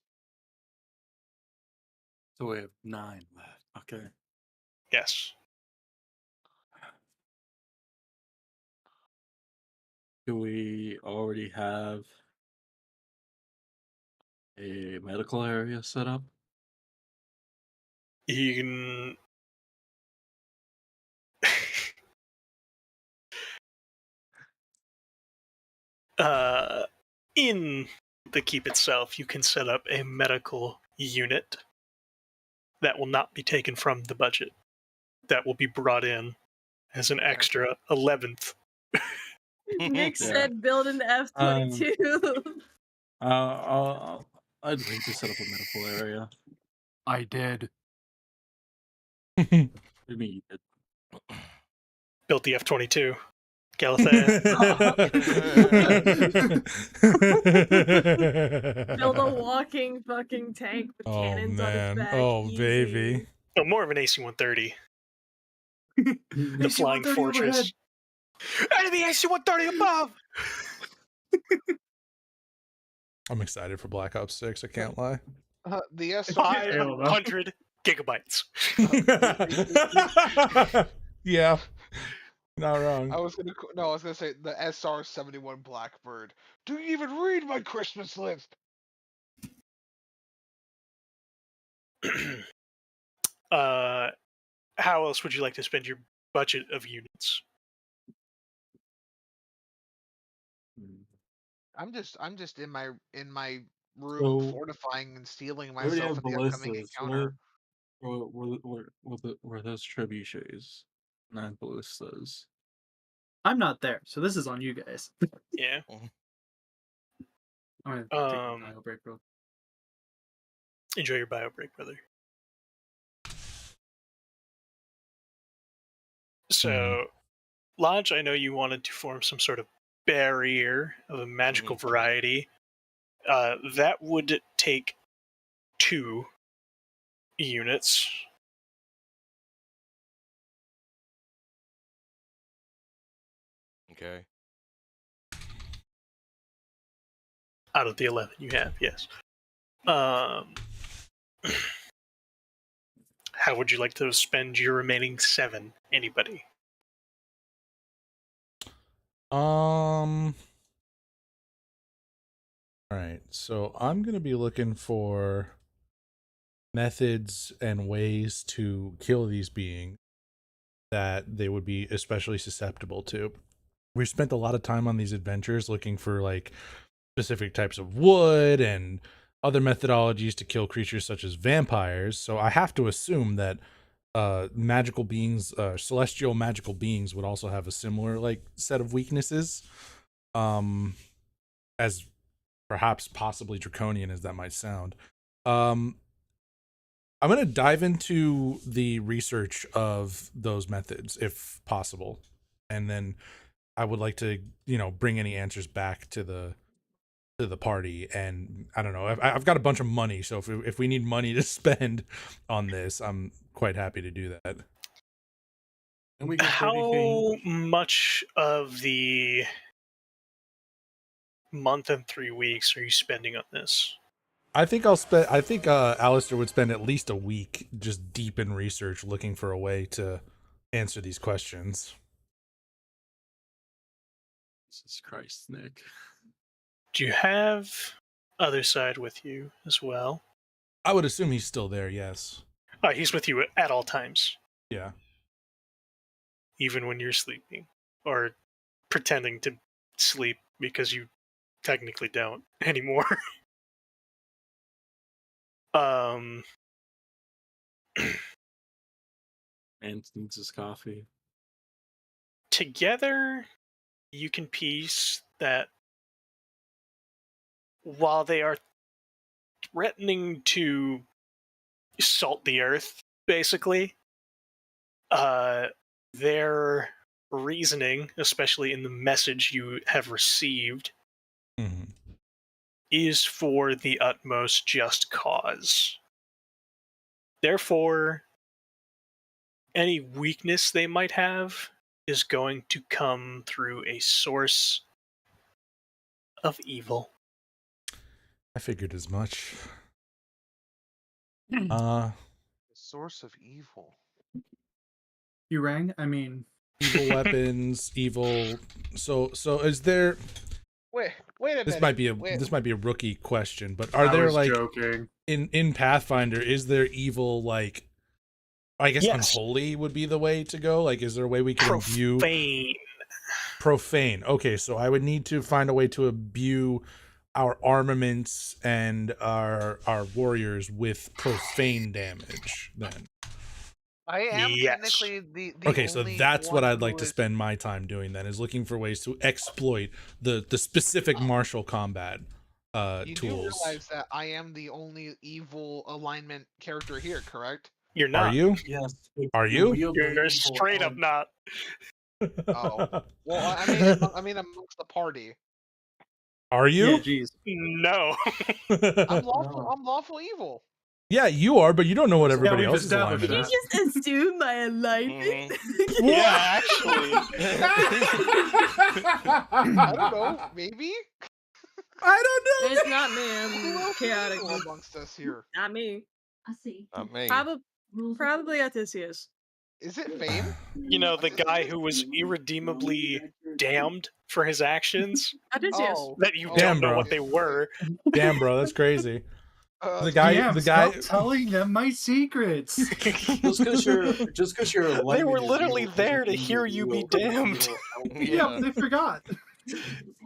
So we have 9 left. Okay. Yes. Do we already have a medical area set up? You can. In the keep itself, you can set up a medical unit that will not be taken from the budget. That will be brought in as an extra 11th. Nick Yeah. said build an F-22. I'd like to set up a medical area. I did. What do you mean you did? Built the F-22. Galathea. Build a walking fucking tank with Oh cannons on its man. back. Oh Easy. baby. Oh, more of an AC-130. The Flying Fortress. Enemy AC-130 above! I'm excited for Black Ops 6, I can't lie. The SR. 500 gigabytes. Yeah. Not wrong. I was gonna say the SR-71 Blackbird. Do you even read my Christmas list? How else would you like to spend your budget of units? I'm just in my room So, fortifying and stealing We already myself have for the upcoming ballistas. encounter. Were those trebuchets? 9 ballistas. I'm not there, so this is on you guys. Yeah. I'm gonna take a bio break real. Enjoy your bio break, brother. So, Lodge, I know you wanted to form some sort of barrier of a magical variety. That would take 2 units. Okay. Out of the 11 you have, yes. How would you like to spend your remaining 7? Anybody? All right, so I'm gonna be looking for methods and ways to kill these beings that they would be especially susceptible to. We've spent a lot of time on these adventures looking for like specific types of wood and other methodologies to kill creatures such as vampires. So I have to assume that magical beings, celestial magical beings, would also have a similar like set of weaknesses, as perhaps possibly draconian as that might sound. I'm going to dive into the research of those methods if possible, and then I would like to, bring any answers back to the party. And I don't know, I've got a bunch of money, so if we need money to spend on this, I'm quite happy to do that. And we get How much of the month and 3 weeks are you spending on this? I think Alistair would spend at least a week just deep in research looking for a way to answer these questions. Jesus Christ, Nick. Do you have other side with you as well? I would assume he's still there, yes. He's with you at all times, Yeah. even when you're sleeping, or pretending to sleep because you technically don't anymore. And needs his coffee. Together, you can piece that while they are threatening to salt the earth, basically, their reasoning, especially in the message you have received, is for the utmost just cause. Therefore, any weakness they might have is going to come through a source of evil. I figured as much. The source of evil. You rang? I mean, evil weapons, evil. So is there? Wait a minute. This might be a rookie question, but are there like joking. in Pathfinder? Is there evil like? I guess Yes. unholy would be the way to go. Like, is there a way we can imbue profane? Okay, so I would need to find a way to imbue our armaments and our warriors with profane damage. Then. I am Yes. technically the Okay, so only that's what one I'd like who to is- spend my time doing. Then is looking for ways to exploit the specific martial combat You do tools. realize that I am the only evil alignment character here, correct? You're not. Are you? Yes. Are you? You're straight up not. Oh. Well, I mean amongst the party. Are Yeah, you? jeez. No. I'm lawful evil. Yeah, you are, but you don't know what everybody we've else's established alignment Did is. you just assume my alignment? Yeah, actually. I don't know. Maybe. I don't know. It's not me. Who I'm else is chaotic. evil amongst us here? Not me. I see. Not me. Probably Atisius. Is it Fame? You know, the guy who was irredeemably damned for his actions, Atisius. Oh. that you Damn, don't know bro. what they were. Damn, bro, that's crazy. The Damn, guy. stop telling them my secrets. Just because you're They were literally there to hear you be damned. Yeah, they forgot.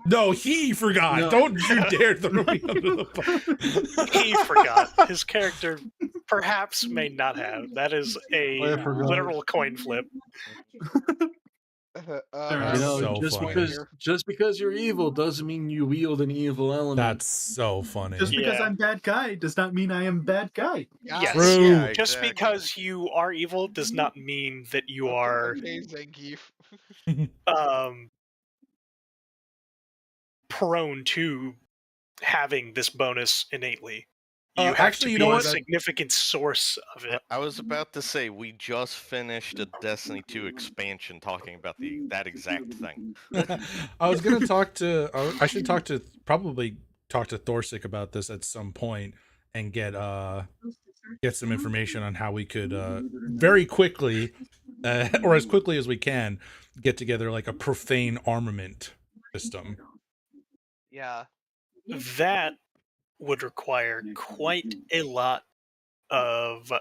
No, he forgot. No. Don't you dare throw me under the bus. He forgot. His character perhaps may not have. That is a I forgot. literal coin flip. That's so funny. Just because you're evil doesn't mean you wield an evil element. That's so funny. Just because Yeah. I'm bad guy does not mean I am bad guy. Yes. True. Yeah, Just exactly. because you are evil does not mean that you are Okay, Zangief. prone to having this bonus innately. You have actually, to you be know a what? significant source of it. I was about to say we just finished a Destiny 2 expansion talking about that exact thing. I was gonna talk to. I should talk to probably talk to Thorsik about this at some point and get some information on how we could very quickly, or as quickly as we can, get together like a profane armament system. Yeah. That would require quite a lot of